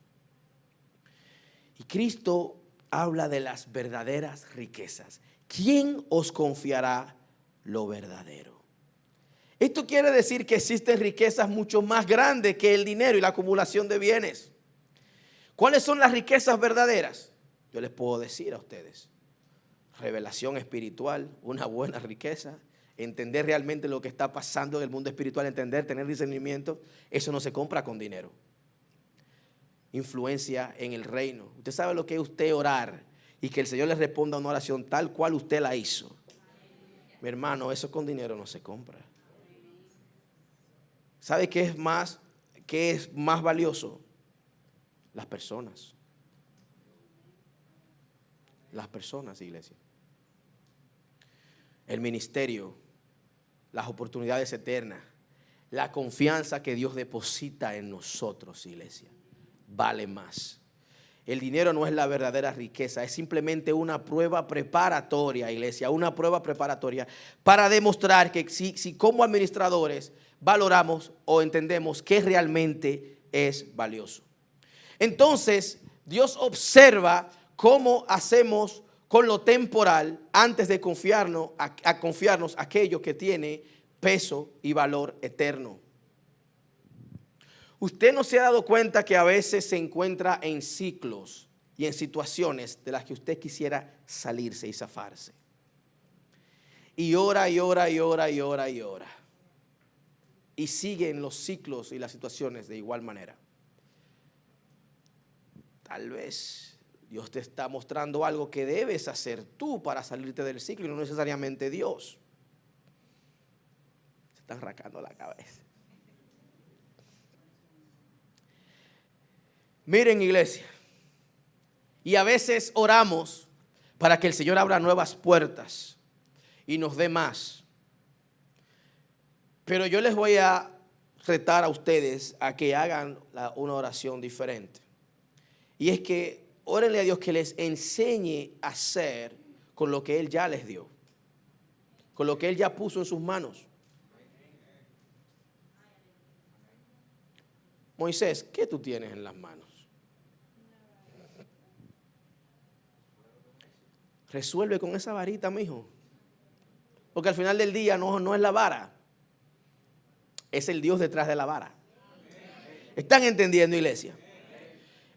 Y Cristo habla de las verdaderas riquezas. ¿Quién os confiará lo verdadero? Esto quiere decir que existen riquezas mucho más grandes que el dinero y la acumulación de bienes. ¿Cuáles son las riquezas verdaderas? Yo les puedo decir a ustedes. Revelación espiritual, una buena riqueza, entender realmente lo que está pasando en el mundo espiritual, entender, tener discernimiento, eso no se compra con dinero. Influencia en el reino. Usted sabe lo que es usted orar y que el Señor le responda a una oración tal cual usted la hizo. Mi hermano, eso con dinero no se compra. ¿Sabe qué es más valioso? Las personas. Las personas, iglesia. El ministerio, las oportunidades eternas, la confianza que Dios deposita en nosotros, iglesia, vale más. El dinero no es la verdadera riqueza, es simplemente una prueba preparatoria, iglesia, una prueba preparatoria para demostrar que si como administradores valoramos o entendemos que realmente es valioso. Entonces, Dios observa cómo hacemos con lo temporal antes de confiarnos aquello que tiene peso y valor eterno. Usted no se ha dado cuenta que a veces se encuentra en ciclos y en situaciones de las que usted quisiera salirse y zafarse. Y ora y ora y ora y ora y ora. Y siguen los ciclos y las situaciones de igual manera. Tal vez Dios te está mostrando algo que debes hacer tú para salirte del ciclo y no necesariamente Dios. Se están rascando la cabeza. Miren, iglesia, y a veces oramos para que el Señor abra nuevas puertas y nos dé más. Pero yo les voy a retar a ustedes a que hagan una oración diferente. Y es que órenle a Dios que les enseñe a hacer con lo que Él ya les dio, con lo que Él ya puso en sus manos. Moisés, ¿qué tú tienes en las manos? Resuelve con esa varita, mijo. Porque al final del día no es la vara, es el Dios detrás de la vara. ¿Están entendiendo, iglesia?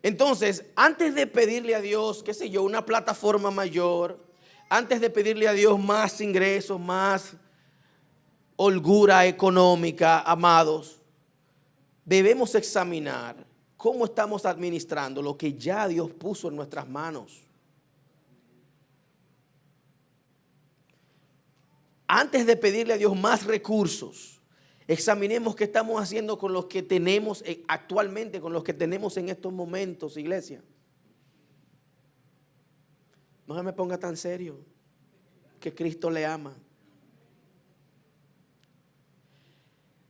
Entonces, antes de pedirle a Dios, qué sé yo, una plataforma mayor, antes de pedirle a Dios más ingresos, más holgura económica, amados, debemos examinar cómo estamos administrando lo que ya Dios puso en nuestras manos. Antes de pedirle a Dios más recursos, examinemos qué estamos haciendo con los que tenemos actualmente, con los que tenemos en estos momentos, iglesia. No se me ponga tan serio, que Cristo le ama.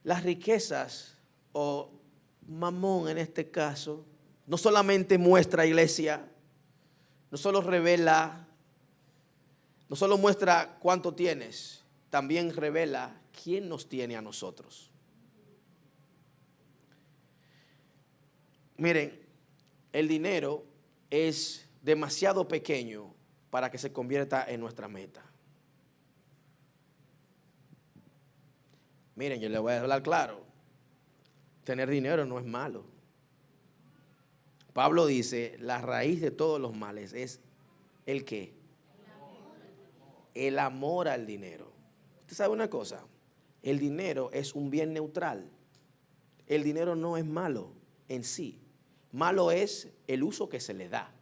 Las riquezas, o mamón en este caso, no solamente muestra, iglesia, no solo revela, no solo muestra cuánto tienes, también revela quién nos tiene a nosotros. Miren, el dinero es demasiado pequeño para que se convierta en nuestra meta. Miren, yo les voy a hablar claro. Tener dinero no es malo. Pablo dice, la raíz de todos los males es ¿el qué? El amor al dinero. Usted sabe una cosa, el dinero es un bien neutral. El dinero no es malo en sí. Malo es el uso que se le da.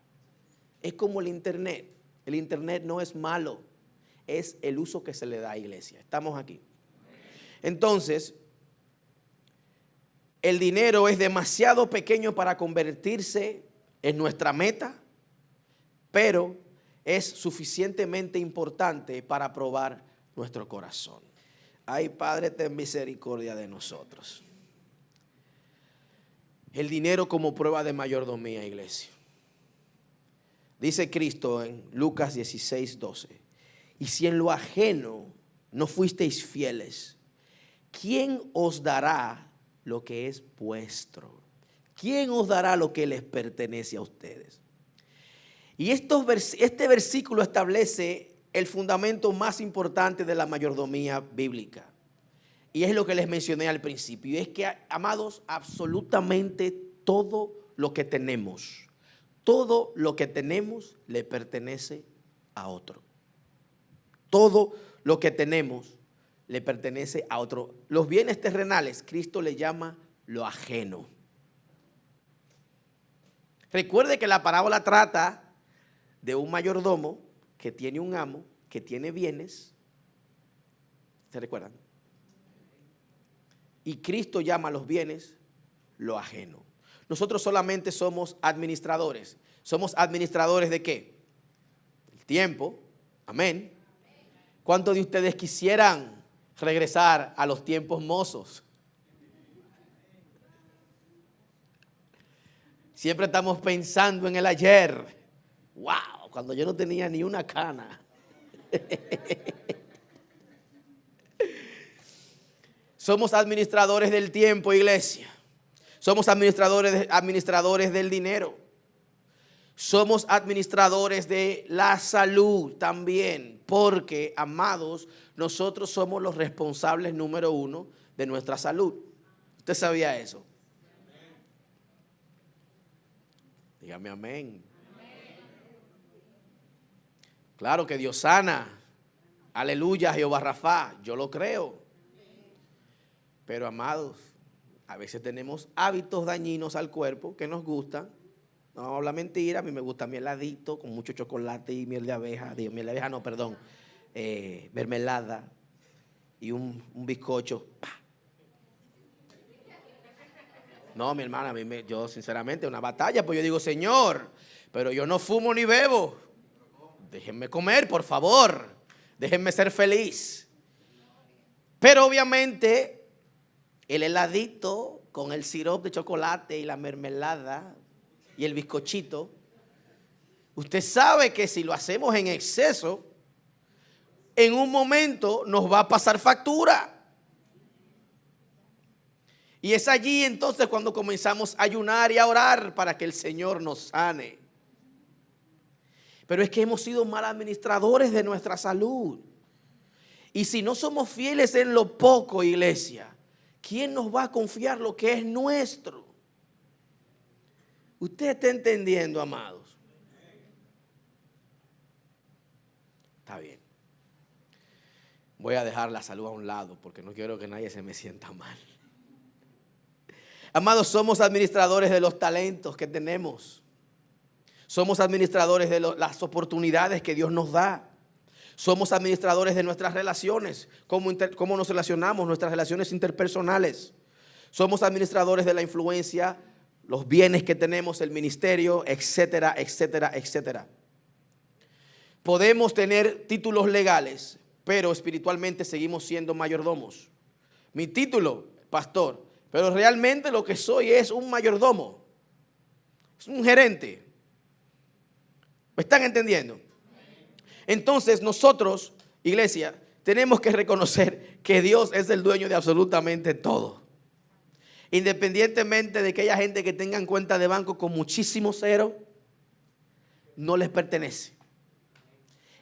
Es como el internet. El internet no es malo, es el uso que se le da, iglesia. Estamos aquí. Entonces, el dinero es demasiado pequeño para convertirse en nuestra meta, pero es suficientemente importante para probar nuestro corazón. Ay, Padre, ten misericordia de nosotros. El dinero como prueba de mayordomía, iglesia. Dice Cristo en Lucas 16:12, y si en lo ajeno no fuisteis fieles, ¿quién os dará lo que es vuestro? ¿Quién os dará lo que les pertenece a ustedes? Y este versículo establece el fundamento más importante de la mayordomía bíblica. Y es lo que les mencioné al principio. Y es que, amados, absolutamente todo lo que tenemos le pertenece a otro. Todo lo que tenemos le pertenece a otro. Los bienes terrenales, Cristo le llama lo ajeno. Recuerde que la parábola trata de un mayordomo que tiene un amo, que tiene bienes. ¿Se recuerdan? Y Cristo llama a los bienes lo ajeno. Nosotros solamente somos administradores. ¿Somos administradores de qué? El tiempo. Amén. ¿Cuántos de ustedes quisieran regresar a los tiempos mozos? Siempre estamos pensando en el ayer. ¡Wow! Cuando yo no tenía ni una cana. Somos administradores del tiempo, iglesia. Somos administradores del dinero. Somos administradores de la salud también. Porque, amados, nosotros somos los responsables número uno de nuestra salud. ¿Usted sabía eso? Dígame amén. Claro que Dios sana. Aleluya, Jehová Rafa. Yo lo creo. Pero, amados, a veces tenemos hábitos dañinos al cuerpo que nos gustan. No vamos a hablar mentira. A mí me gusta mi heladito con mucho chocolate y miel de abeja. Digo, miel de abeja no, perdón. Mermelada y un bizcocho. ¡Pah! No, mi hermana, yo sinceramente una batalla, pues yo digo, Señor, pero yo no fumo ni bebo. Déjenme comer, por favor. Déjenme ser feliz. Pero obviamente el heladito con el sirope de chocolate y la mermelada y el bizcochito, usted sabe que si lo hacemos en exceso, en un momento nos va a pasar factura. Y es allí entonces cuando comenzamos a ayunar y a orar para que el Señor nos sane. Pero es que hemos sido mal administradores de nuestra salud. Y si no somos fieles en lo poco, iglesia, ¿quién nos va a confiar lo que es nuestro? ¿Usted está entendiendo, amados? Está bien. Voy a dejar la salud a un lado porque no quiero que nadie se me sienta mal. Amados, somos administradores de los talentos que tenemos. Somos administradores de las oportunidades que Dios nos da. Somos administradores de nuestras relaciones, cómo nos relacionamos, nuestras relaciones interpersonales. Somos administradores de la influencia, los bienes que tenemos, el ministerio, etcétera, etcétera, etcétera. Podemos tener títulos legales, pero espiritualmente seguimos siendo mayordomos. Mi título, pastor, pero realmente lo que soy es un mayordomo, es un gerente. ¿Me están entendiendo? Entonces nosotros, iglesia, tenemos que reconocer que Dios es el dueño de absolutamente todo. Independientemente de que haya gente que tenga cuenta de banco con muchísimos ceros, no les pertenece.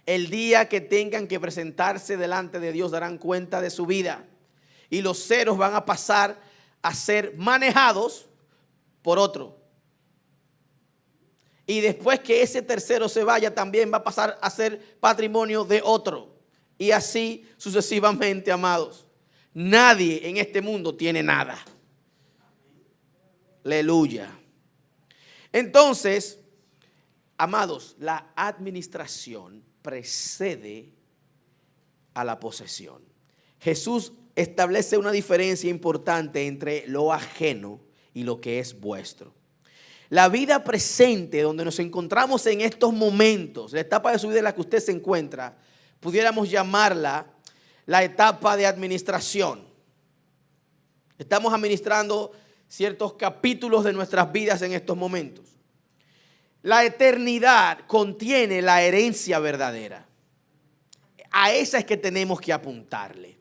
El día que tengan que presentarse delante de Dios darán cuenta de su vida. Y los ceros van a pasar a ser manejados por otro. Y después que ese tercero se vaya, también va a pasar a ser patrimonio de otro. Y así sucesivamente, amados. Nadie en este mundo tiene nada. Aleluya. Entonces, amados, la administración precede a la posesión. Jesús establece una diferencia importante entre lo ajeno y lo que es vuestro. La vida presente, donde nos encontramos en estos momentos, la etapa de su vida en la que usted se encuentra, pudiéramos llamarla la etapa de administración. Estamos administrando ciertos capítulos de nuestras vidas en estos momentos. La eternidad contiene la herencia verdadera. A esa es que tenemos que apuntarle.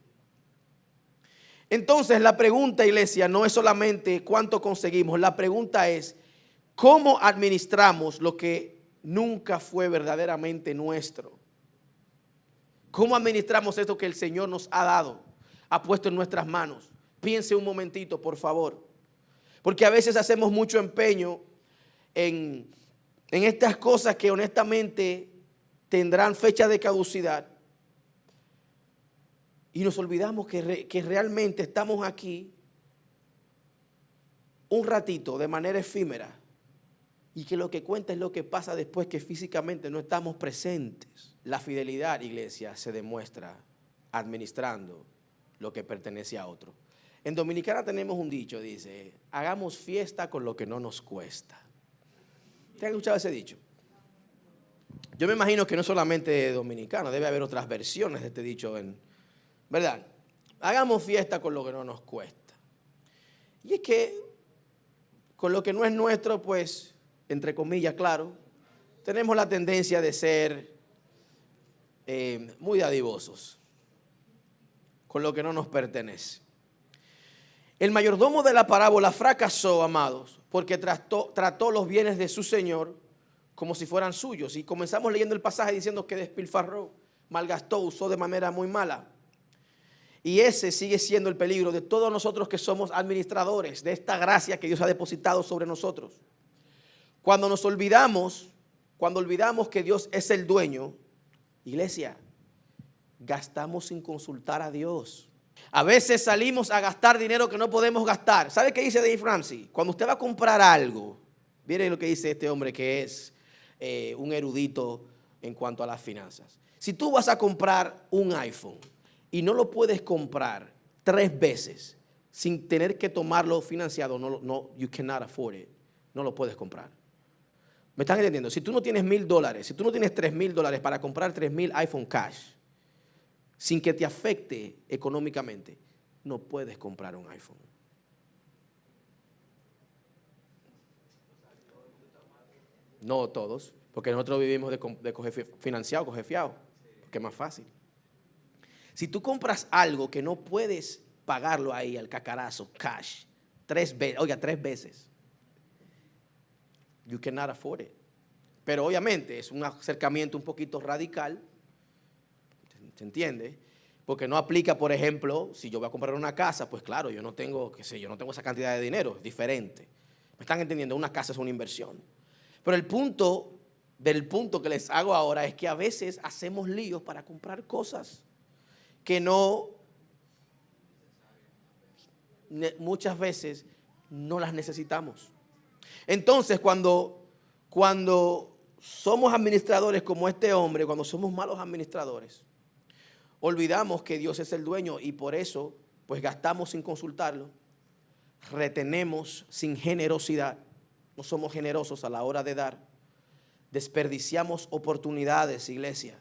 Entonces la pregunta, iglesia, no es solamente cuánto conseguimos. La pregunta es cómo administramos lo que nunca fue verdaderamente nuestro. ¿Cómo administramos esto que el Señor nos ha dado, ha puesto en nuestras manos? Piense un momentito, por favor. Porque a veces hacemos mucho empeño en estas cosas que honestamente tendrán fecha de caducidad. Y nos olvidamos que realmente estamos aquí un ratito de manera efímera y que lo que cuenta es lo que pasa después que físicamente no estamos presentes. La fidelidad, iglesia, se demuestra administrando lo que pertenece a otro. En Dominicana tenemos un dicho, dice, hagamos fiesta con lo que no nos cuesta. ¿Te han escuchado ese dicho? Yo me imagino que no solamente dominicano, debe haber otras versiones de este dicho, ¿verdad? Hagamos fiesta con lo que no nos cuesta. Y es que con lo que no es nuestro, pues, entre comillas, claro, tenemos la tendencia de ser muy dadivosos con lo que no nos pertenece. El mayordomo de la parábola fracasó, amados, porque trató los bienes de su señor como si fueran suyos. Y comenzamos leyendo el pasaje diciendo que despilfarró, malgastó, usó de manera muy mala. Y ese sigue siendo el peligro de todos nosotros que somos administradores de esta gracia que Dios ha depositado sobre nosotros. Cuando nos olvidamos, que Dios es el dueño, iglesia, gastamos sin consultar a Dios. A veces salimos a gastar dinero que no podemos gastar. ¿Sabe qué dice Dave Ramsey? Cuando usted va a comprar algo, mire lo que dice este hombre que es un erudito en cuanto a las finanzas. Si tú vas a comprar un iPhone y no lo puedes comprar 3 veces sin tener que tomarlo financiado, no, you cannot afford it, no lo puedes comprar. ¿Me están entendiendo? Si tú no tienes $1,000, si tú no tienes $3,000 para comprar 3,000 iPhone cash, sin que te afecte económicamente, no puedes comprar un iPhone. No todos, porque nosotros vivimos de coger financiado, coger fiado, porque es más fácil. Si tú compras algo que no puedes pagarlo ahí al cacarazo, cash, 3 veces, you cannot afford it. Pero obviamente es un acercamiento un poquito radical, ¿se entiende? Porque no aplica, por ejemplo, si yo voy a comprar una casa, pues claro, yo no tengo esa cantidad de dinero, es diferente. ¿Me están entendiendo? Una casa es una inversión. Pero el punto que les hago ahora es que a veces hacemos líos para comprar cosas que muchas veces no las necesitamos. Entonces, cuando somos administradores como este hombre, cuando somos malos administradores, olvidamos que Dios es el dueño y por eso, pues gastamos sin consultarlo, retenemos sin generosidad, no somos generosos a la hora de dar, desperdiciamos oportunidades, iglesia,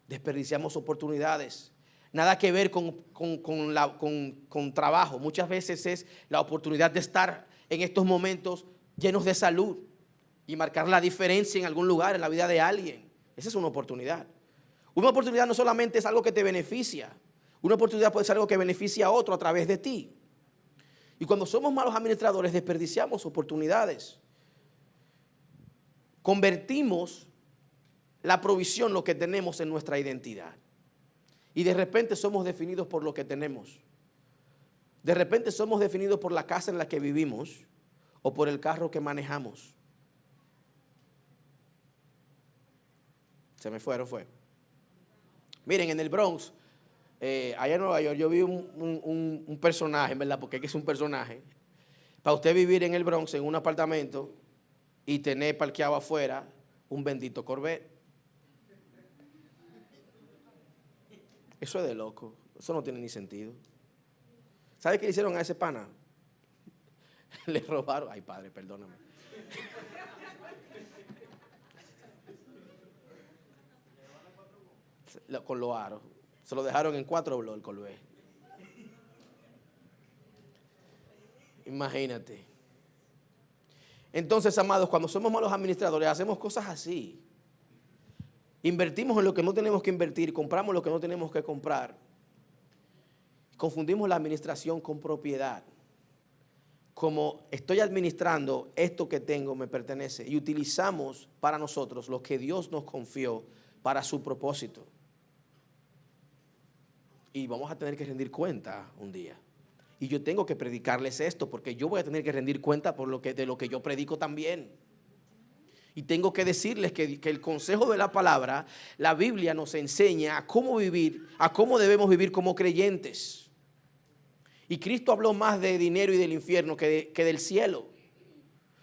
desperdiciamos oportunidades. Nada que ver con trabajo. Muchas veces es la oportunidad de estar en estos momentos llenos de salud y marcar la diferencia en algún lugar en la vida de alguien. Esa es una oportunidad. Una oportunidad no solamente es algo que te beneficia. Una oportunidad puede ser algo que beneficia a otro a través de ti. Y cuando somos malos administradores desperdiciamos oportunidades. Convertimos la provisión, lo que tenemos, en nuestra identidad. Y de repente somos definidos por lo que tenemos. De repente somos definidos por la casa en la que vivimos o por el carro que manejamos. Se me fue. Miren, en el Bronx, allá en Nueva York, yo vi un personaje, ¿verdad? Porque es un personaje. Para usted vivir en el Bronx, en un apartamento, y tener parqueado afuera un bendito Corvette. Eso es de loco. Eso no tiene ni sentido. ¿Sabe qué le hicieron a ese pana? Le robaron. Ay, padre, perdóname. Con los aros. Se lo dejaron en 4 bloques el Corvette. Imagínate. Entonces, amados, cuando somos malos administradores, hacemos cosas así. Invertimos en lo que no tenemos que invertir, compramos lo que no tenemos que comprar. Confundimos la administración con propiedad. Como estoy administrando, esto que tengo me pertenece. Y utilizamos para nosotros lo que Dios nos confió para su propósito. Y vamos a tener que rendir cuenta un día. Y yo tengo que predicarles esto porque yo voy a tener que rendir cuenta de lo que yo predico también. Y tengo que decirles que el consejo de la palabra, la Biblia nos enseña a cómo vivir, a cómo debemos vivir como creyentes. Y Cristo habló más de dinero y del infierno que del cielo.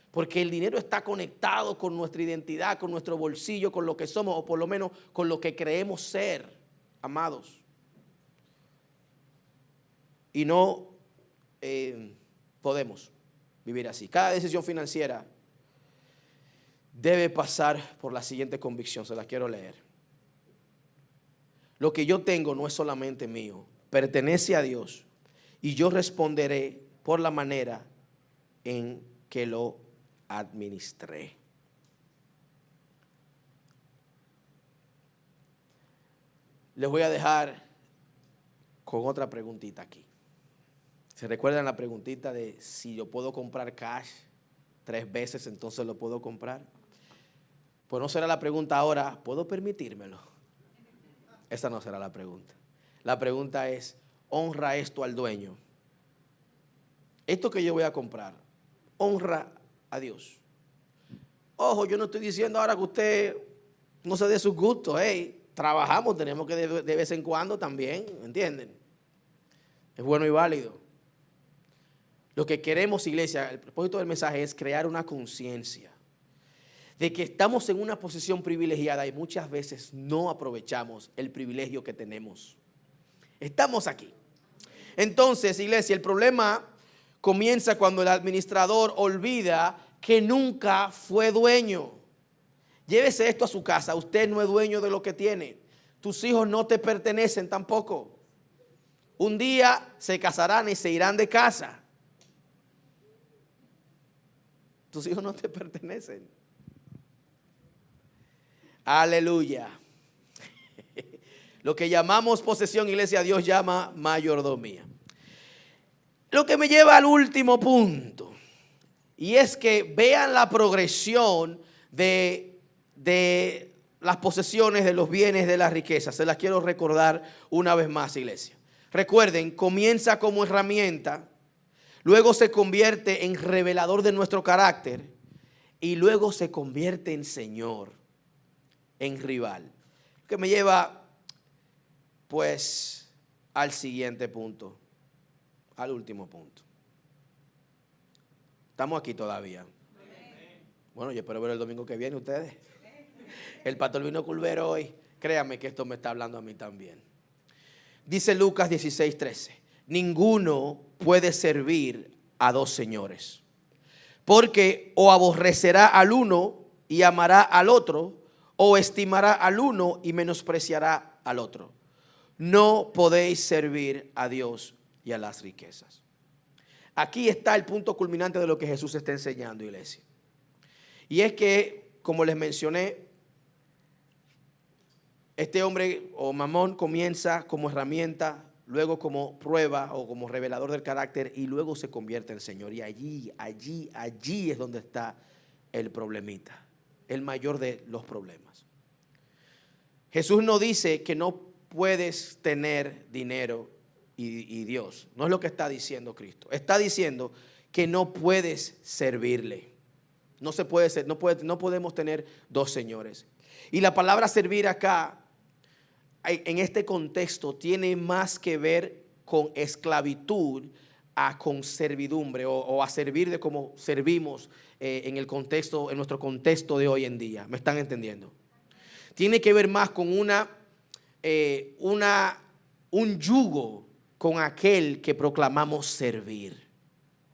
Porque el dinero está conectado con nuestra identidad, con nuestro bolsillo, con lo que somos, o por lo menos con lo que creemos ser, amados. Y no podemos vivir así. Cada decisión financiera debe pasar por la siguiente convicción, se la quiero leer. Lo que yo tengo no es solamente mío, pertenece a Dios y yo responderé por la manera en que lo administré. Les voy a dejar con otra preguntita aquí. ¿Se recuerdan la preguntita de si yo puedo comprar cash 3 veces, entonces lo puedo comprar? Pues no será la pregunta ahora, ¿puedo permitírmelo? Esa no será la pregunta. La pregunta es, ¿honra esto al dueño? Esto que yo voy a comprar, ¿honra a Dios? Ojo, yo no estoy diciendo ahora que usted no se dé sus gustos. Trabajamos, tenemos que de vez en cuando también, ¿entienden? Es bueno y válido. Lo que queremos, iglesia, el propósito del mensaje es crear una conciencia de que estamos en una posición privilegiada y muchas veces no aprovechamos el privilegio que tenemos. Estamos aquí. Entonces, iglesia, el problema comienza cuando el administrador olvida que nunca fue dueño. Llévese esto a su casa. Usted no es dueño de lo que tiene. Tus hijos no te pertenecen tampoco. Un día se casarán y se irán de casa. Tus hijos no te pertenecen. Aleluya. Lo que llamamos posesión, iglesia, Dios llama mayordomía. Lo que me lleva al último punto. Y es que vean la progresión de las posesiones, de los bienes, de las riquezas. Se las quiero recordar una vez más, iglesia. Recuerden, comienza como herramienta, luego se convierte en revelador de nuestro carácter y luego se convierte en Señor, en rival. Que me lleva pues al siguiente punto, al último punto. Estamos aquí todavía. Bueno, yo espero ver el domingo que viene ustedes. El pastor vino Culvero hoy. Créanme que esto me está hablando a mí también. Dice Lucas 16:13. Ninguno puede servir a 2 señores. Porque o aborrecerá al uno y amará al otro, o estimará al uno y menospreciará al otro. No podéis servir a Dios y a las riquezas. Aquí está el punto culminante de lo que Jesús está enseñando, iglesia. Y es que, como les mencioné, este hombre o Mamón comienza como herramienta, luego como prueba o como revelador del carácter y luego se convierte en Señor. Y allí es donde está el problemita, el mayor de los problemas. Jesús no dice que no puedes tener dinero y Dios. No es lo que está diciendo Cristo. Está diciendo que no puedes servirle. No se puede ser, no podemos tener 2 señores. Y la palabra servir acá, en este contexto, tiene más que ver con esclavitud a con servidumbre o a servir de como servimos en el contexto, en nuestro contexto de hoy en día. ¿Me están entendiendo? Tiene que ver más con un yugo con aquel que proclamamos servir.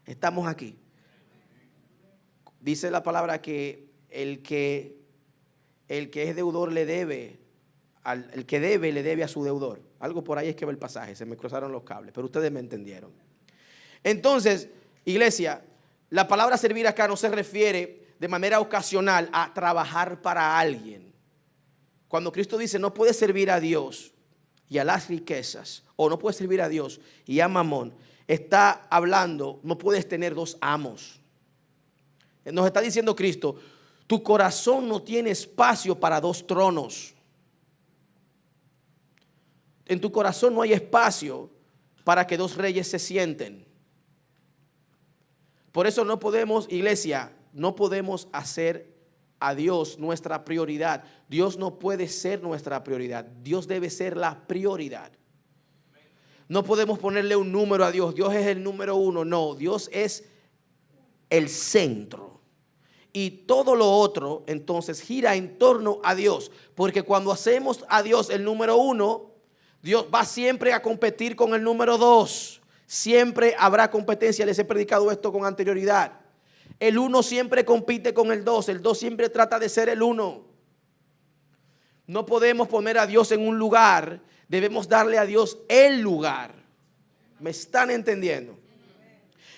Estamos aquí. Dice la palabra que el que es deudor le debe, el que debe le debe a su deudor. Algo por ahí es que va el pasaje, se me cruzaron los cables, pero ustedes me entendieron. Entonces, iglesia, la palabra servir acá no se refiere de manera ocasional a trabajar para alguien. Cuando Cristo dice no puedes servir a Dios y a las riquezas, o no puedes servir a Dios y a Mamón, está hablando, no puedes tener 2 amos. Nos está diciendo Cristo, tu corazón no tiene espacio para 2 tronos. En tu corazón no hay espacio para que 2 reyes se sienten. Por eso no podemos, iglesia, no podemos hacer a Dios nuestra prioridad. Dios no puede ser nuestra prioridad. Dios debe ser la prioridad. No podemos ponerle un número a Dios. Dios es el número uno. No, Dios es el centro. Y todo lo otro entonces gira en torno a Dios. Porque cuando hacemos a Dios el número uno, Dios va siempre a competir con el número dos. Siempre habrá competencia. Les he predicado esto con anterioridad. El uno siempre compite con el dos siempre trata de ser el uno. No podemos poner a Dios en un lugar, debemos darle a Dios el lugar. ¿Me están entendiendo?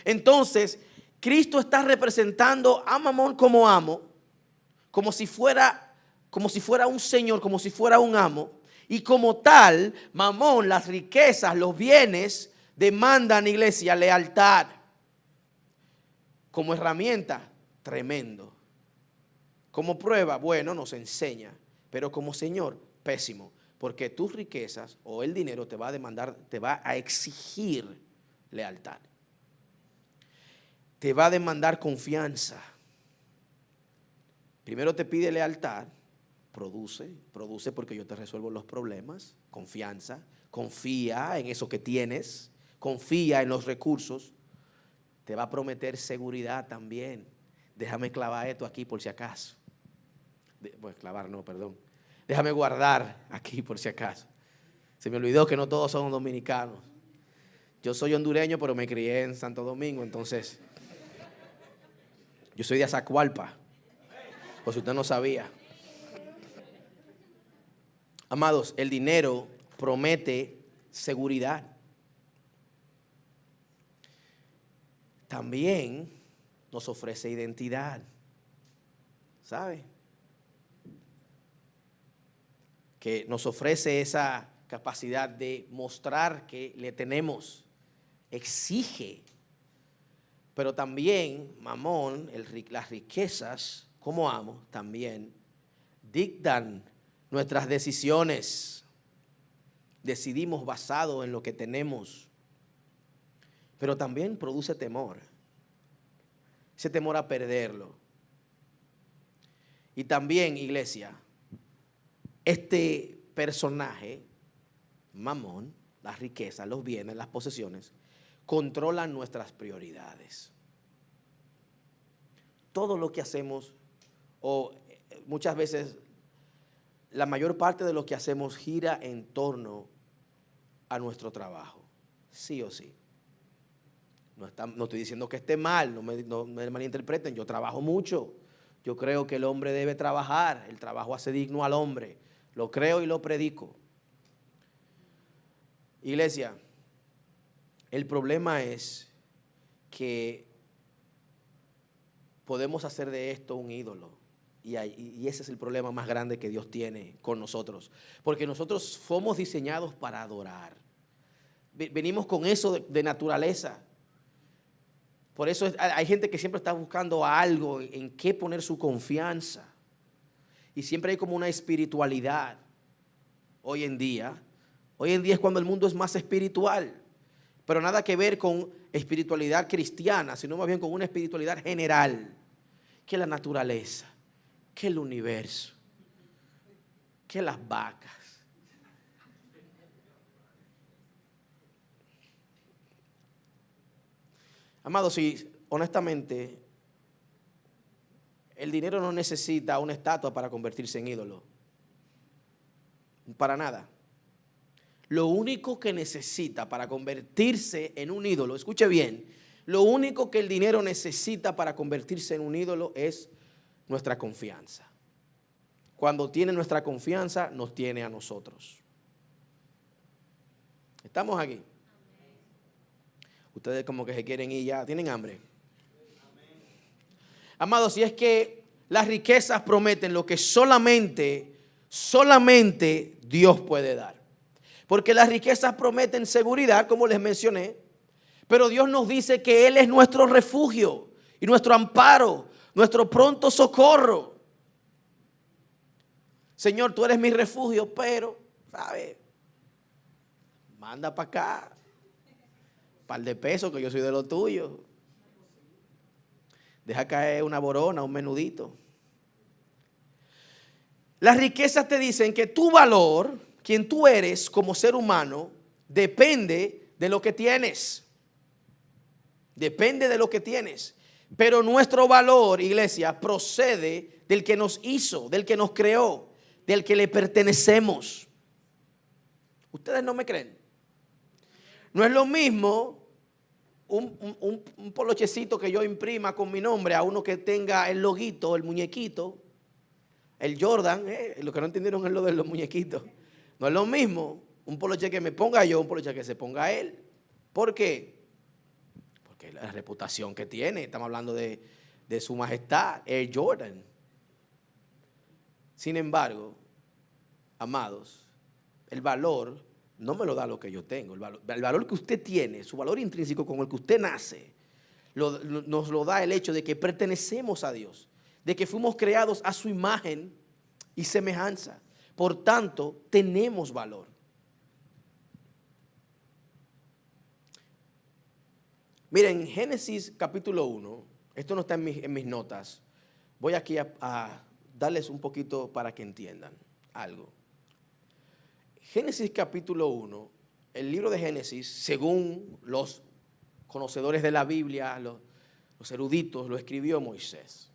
Entonces, Cristo está representando a Mamón como amo, como si fuera un señor, como si fuera un amo. Y como tal, Mamón, las riquezas, los bienes, demandan, iglesia, lealtad. Como herramienta, tremendo. Como prueba, bueno, nos enseña. Pero como Señor, pésimo. Porque tus riquezas o el dinero te va a demandar, te va a exigir lealtad. Te va a demandar confianza. Primero te pide lealtad. Produce porque yo te resuelvo los problemas. Confianza. Confía en eso que tienes. Confía en los recursos. Te va a prometer seguridad también. Déjame clavar esto aquí por si acaso. Bueno, clavar no, perdón. Déjame guardar aquí por si acaso. Se me olvidó que no todos son dominicanos. Yo soy hondureño, pero me crié en Santo Domingo, entonces. Yo soy de Azacualpa, por si usted no sabía. Amados, el dinero promete seguridad. También nos ofrece identidad, ¿sabe? Que nos ofrece esa capacidad de mostrar que le tenemos, exige. Pero también, Mamón, las riquezas, como amo, también dictan nuestras decisiones. Decidimos basado en lo que tenemos. Pero también produce temor. Ese temor a perderlo. Y también, iglesia, este personaje, Mamón, las riquezas, los bienes, las posesiones, controlan nuestras prioridades. Todo lo que hacemos, o muchas veces, la mayor parte de lo que hacemos gira en torno a nuestro trabajo, sí o sí. No estoy diciendo que esté mal, no me malinterpreten, yo trabajo mucho. Yo creo que el hombre debe trabajar, el trabajo hace digno al hombre. Lo creo y lo predico. Iglesia, el problema es que podemos hacer de esto un ídolo. Y ese es el problema más grande que Dios tiene con nosotros. Porque nosotros somos diseñados para adorar. Venimos con eso de naturaleza. Por eso hay gente que siempre está buscando algo en qué poner su confianza. Y siempre hay como una espiritualidad hoy en día. Hoy en día es cuando el mundo es más espiritual. Pero nada que ver con espiritualidad cristiana, sino más bien con una espiritualidad general. Que la naturaleza, que el universo, que las vacas. Amados, si honestamente el dinero no necesita una estatua para convertirse en ídolo. Para nada. Lo único que necesita para convertirse en un ídolo, escuche bien, lo único que el dinero necesita para convertirse en un ídolo es nuestra confianza. Cuando tiene nuestra confianza, nos tiene a nosotros. ¿Estamos aquí? Ustedes como que se quieren ir ya, ¿tienen hambre? Amados, si es que las riquezas prometen lo que solamente Dios puede dar. Porque las riquezas prometen seguridad, como les mencioné, pero Dios nos dice que Él es nuestro refugio y nuestro amparo, nuestro pronto socorro. Señor, tú eres mi refugio, pero, ¿sabes? Manda para acá. Par de pesos que yo soy de lo tuyo. Deja caer una borona, un menudito. Las riquezas te dicen que tu valor, quien tú eres como ser humano, depende de lo que tienes. Depende de lo que tienes. Pero nuestro valor, iglesia, procede del que nos hizo, del que nos creó, del que le pertenecemos. ¿Ustedes no me creen? No es lo mismo un polochecito que yo imprima con mi nombre a uno que tenga el loguito, el muñequito, el Jordan. Lo que no entendieron es lo de los muñequitos. No es lo mismo un poloche que me ponga yo, un poloche que se ponga él. ¿Por qué? Porque la reputación que tiene. Estamos hablando de su majestad, Air Jordan. Sin embargo, amados, el valor no me lo da lo que yo tengo. El valor que usted tiene, su valor intrínseco con el que usted nace, nos lo da el hecho de que pertenecemos a Dios, de que fuimos creados a su imagen y semejanza. Por tanto, tenemos valor. Miren, Génesis capítulo 1, esto no está en mis notas. Voy aquí a darles un poquito para que entiendan algo. Génesis capítulo 1, el libro de Génesis, según los conocedores de la Biblia, los eruditos, lo escribió Moisés.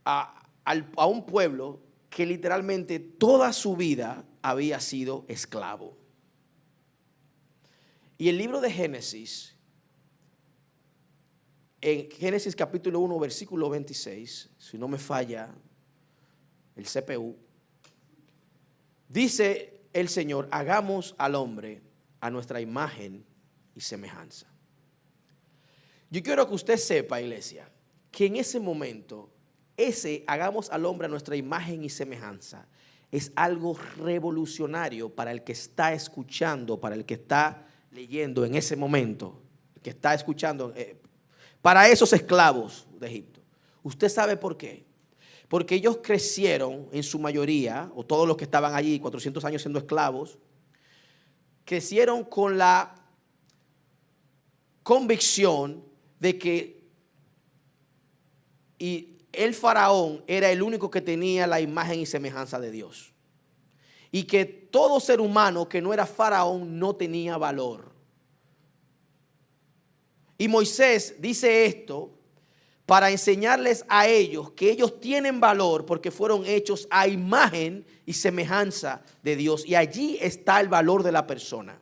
A un pueblo que literalmente toda su vida había sido esclavo. Y el libro de Génesis, en Génesis capítulo 1, versículo 26, si no me falla el CPU, dice el Señor: hagamos al hombre a nuestra imagen y semejanza. Yo quiero que usted sepa, iglesia, que en ese momento, hagamos al hombre a nuestra imagen y semejanza, es algo revolucionario para el que está escuchando, para el que está leyendo en ese momento, el que está escuchando, para esos esclavos de Egipto. ¿Usted sabe por qué? Porque ellos crecieron en su mayoría, o todos los que estaban allí 400 años siendo esclavos, crecieron con la convicción de que el faraón era el único que tenía la imagen y semejanza de Dios. Y que todo ser humano que no era faraón no tenía valor. Y Moisés dice esto para enseñarles a ellos que ellos tienen valor porque fueron hechos a imagen y semejanza de Dios. Y allí está el valor de la persona.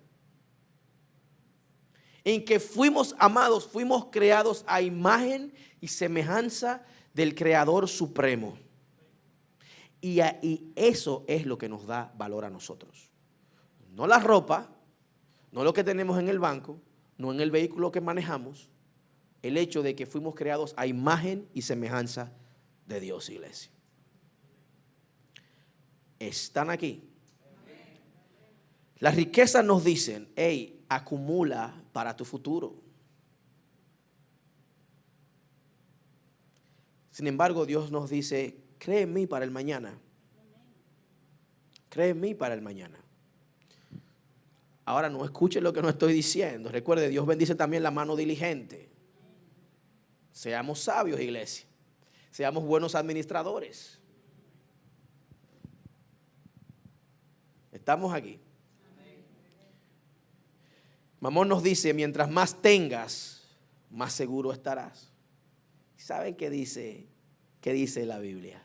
En que fuimos amados, fuimos creados a imagen y semejanza del Creador Supremo. Y eso es lo que nos da valor a nosotros. No la ropa, no lo que tenemos en el banco, no en el vehículo que manejamos. El hecho de que fuimos creados a imagen y semejanza de Dios, iglesia. ¿Están aquí? Las riquezas nos dicen: hey, acumula para tu futuro. Sin embargo, Dios nos dice: cree en mí para el mañana. Cree en mí para el mañana. Ahora no escuchen lo que no estoy diciendo. Recuerde, Dios bendice también la mano diligente. Seamos sabios, iglesia. Seamos buenos administradores. Estamos aquí. Mamón nos dice: mientras más tengas, más seguro estarás. ¿Saben qué dice la Biblia?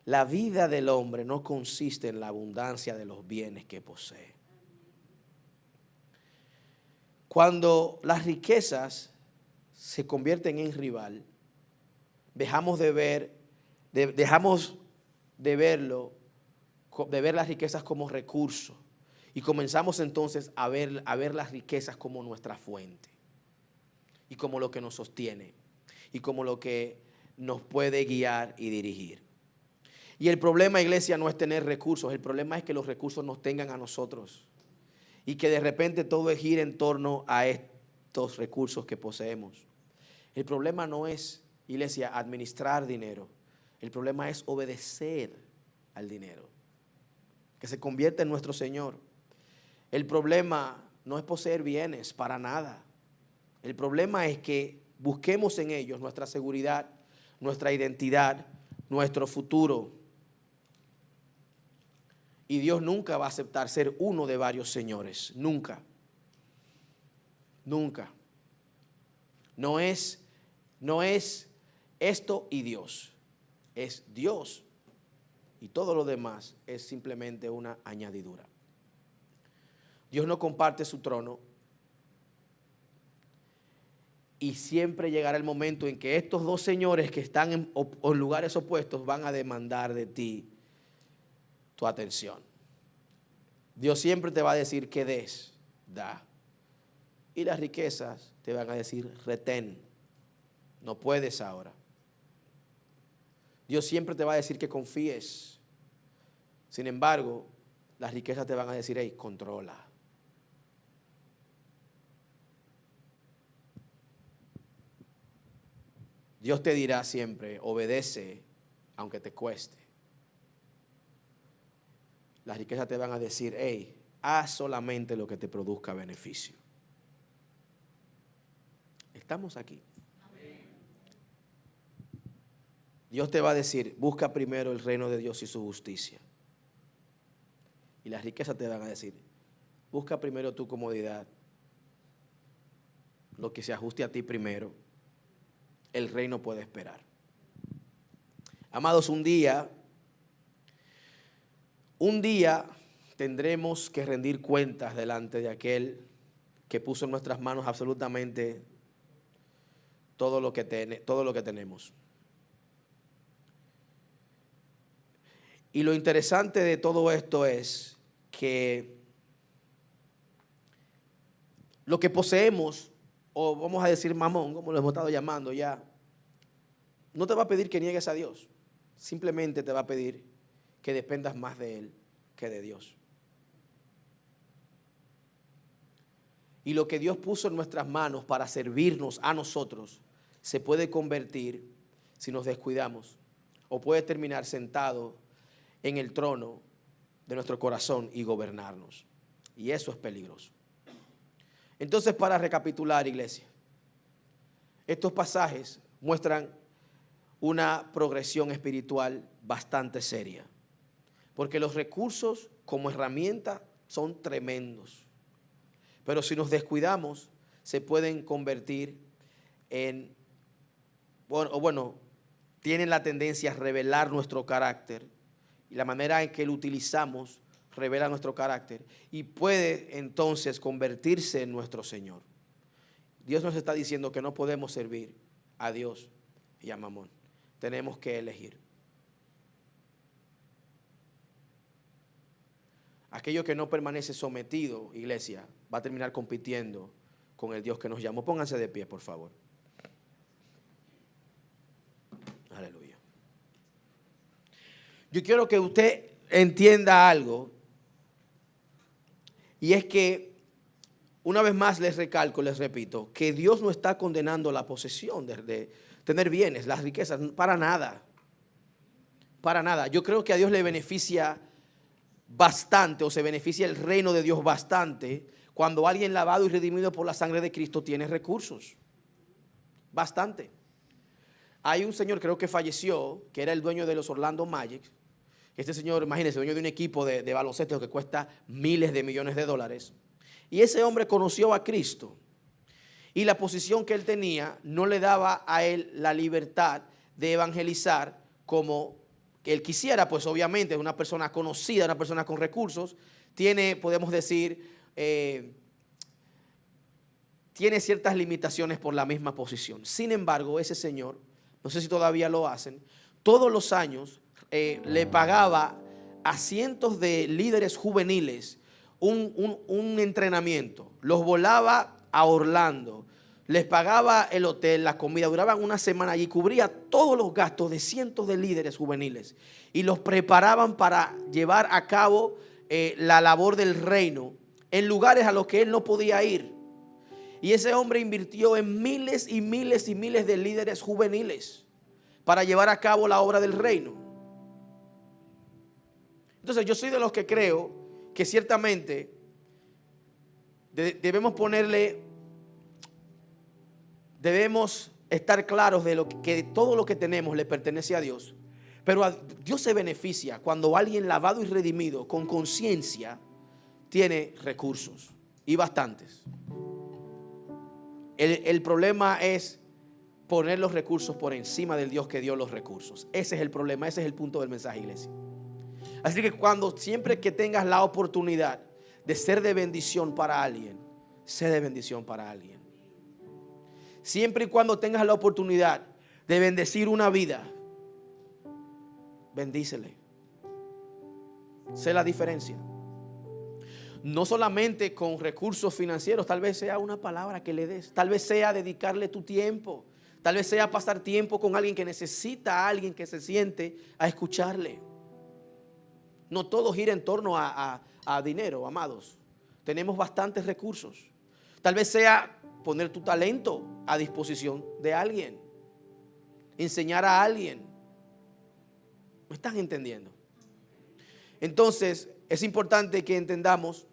La vida del hombre no consiste en la abundancia de los bienes que posee. Cuando las riquezas se convierten en rival, dejamos de ver las riquezas como recurso y comenzamos entonces a ver las riquezas como nuestra fuente y como lo que nos sostiene y como lo que nos puede guiar y dirigir. Y el problema, iglesia, no es tener recursos, el problema es que los recursos nos tengan a nosotros y que de repente todo gire en torno a estos recursos que poseemos. El problema no es, iglesia, administrar dinero, el problema es obedecer al dinero, que se convierta en nuestro Señor. El problema no es poseer bienes, para nada. El problema es que busquemos en ellos nuestra seguridad, nuestra identidad, nuestro futuro. Y Dios nunca va a aceptar ser uno de varios señores. Nunca. Nunca. No es esto y Dios. Es Dios. Y todo lo demás es simplemente una añadidura. Dios no comparte su trono. Y siempre llegará el momento en que estos dos señores que están en lugares opuestos van a demandar de ti tu atención. Dios siempre te va a decir que des, da. Y las riquezas te van a decir retén, no puedes ahora. Dios siempre te va a decir que confíes. Sin embargo, las riquezas te van a decir, hey, controla. Dios te dirá siempre, obedece aunque te cueste. Las riquezas te van a decir, hey, haz solamente lo que te produzca beneficio. Estamos aquí. Dios te va a decir, busca primero el reino de Dios y su justicia. Y las riquezas te van a decir, busca primero tu comodidad, lo que se ajuste a ti primero. El reino puede esperar. Amados, un día tendremos que rendir cuentas delante de aquel que puso en nuestras manos absolutamente todo lo que tenemos. Y lo interesante de todo esto es que lo que poseemos, o vamos a decir mamón, como lo hemos estado llamando ya, no te va a pedir que niegues a Dios. Simplemente te va a pedir que dependas más de Él que de Dios. Y lo que Dios puso en nuestras manos para servirnos a nosotros se puede convertir, si nos descuidamos, o puede terminar sentado en el trono de nuestro corazón y gobernarnos. Y eso es peligroso. Entonces, para recapitular, iglesia, estos pasajes muestran una progresión espiritual bastante seria, porque los recursos como herramienta son tremendos, pero si nos descuidamos se pueden convertir en, tienen la tendencia a revelar nuestro carácter, y la manera en que lo utilizamos revela nuestro carácter y puede entonces convertirse en nuestro Señor. Dios nos está diciendo que no podemos servir a Dios y a Mamón. Tenemos que elegir. Aquello que no permanece sometido, iglesia, va a terminar compitiendo con el Dios que nos llamó. Pónganse de pie, por favor. Aleluya. Yo quiero que usted entienda algo, y es que, una vez más les recalco, les repito, que Dios no está condenando la posesión de tener bienes, las riquezas, para nada. Para nada. Yo creo que a Dios le beneficia bastante, o se beneficia el reino de Dios bastante, cuando alguien lavado y redimido por la sangre de Cristo tiene recursos. Bastante. Hay un señor, creo que falleció, que era el dueño de los Orlando Magic. Este señor, imagínense, dueño de un equipo de baloncesto que cuesta miles de millones de dólares. Y ese hombre conoció a Cristo. Y la posición que él tenía no le daba a él la libertad de evangelizar como que él quisiera. Pues obviamente es una persona conocida, una persona con recursos. Tiene, podemos decir, tiene ciertas limitaciones por la misma posición. Sin embargo, ese señor, no sé si todavía lo hacen, todos los años le pagaba a cientos de líderes juveniles un entrenamiento. Los volaba a Orlando, les pagaba el hotel, la comida, duraban una semana allí, cubría todos los gastos de cientos de líderes juveniles y los preparaban para llevar a cabo la labor del reino en lugares a los que él no podía ir. Y ese hombre invirtió en miles y miles y miles de líderes juveniles para llevar a cabo la obra del reino. Entonces yo soy de los que creo que ciertamente debemos estar claros de que todo lo que tenemos le pertenece a Dios, Pero Dios se beneficia cuando alguien lavado y redimido con conciencia tiene recursos, y bastantes. El problema es poner los recursos por encima del Dios que dio los recursos. Ese es el problema, ese es el punto del mensaje, iglesia. Así que siempre que tengas la oportunidad de ser de bendición para alguien, sé de bendición para alguien. Siempre y cuando tengas la oportunidad de bendecir una vida, bendícele. Sé la diferencia. No solamente con recursos financieros, tal vez sea una palabra que le des, tal vez sea dedicarle tu tiempo, tal vez sea pasar tiempo con alguien que necesita a alguien que se siente a escucharle. No todo gira en torno a dinero, amados. Tenemos bastantes recursos. Tal vez sea poner tu talento a disposición de alguien, enseñar a alguien. ¿Me están entendiendo? Entonces, es importante que entendamos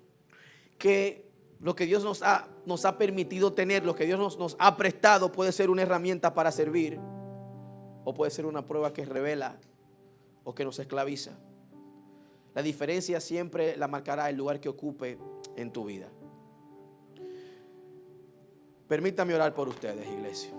que lo que Dios nos ha permitido tener, lo que Dios nos ha prestado, puede ser una herramienta para servir, o puede ser una prueba que revela o que nos esclaviza. La diferencia siempre la marcará el lugar que ocupe en tu vida. Permítame orar por ustedes, iglesia.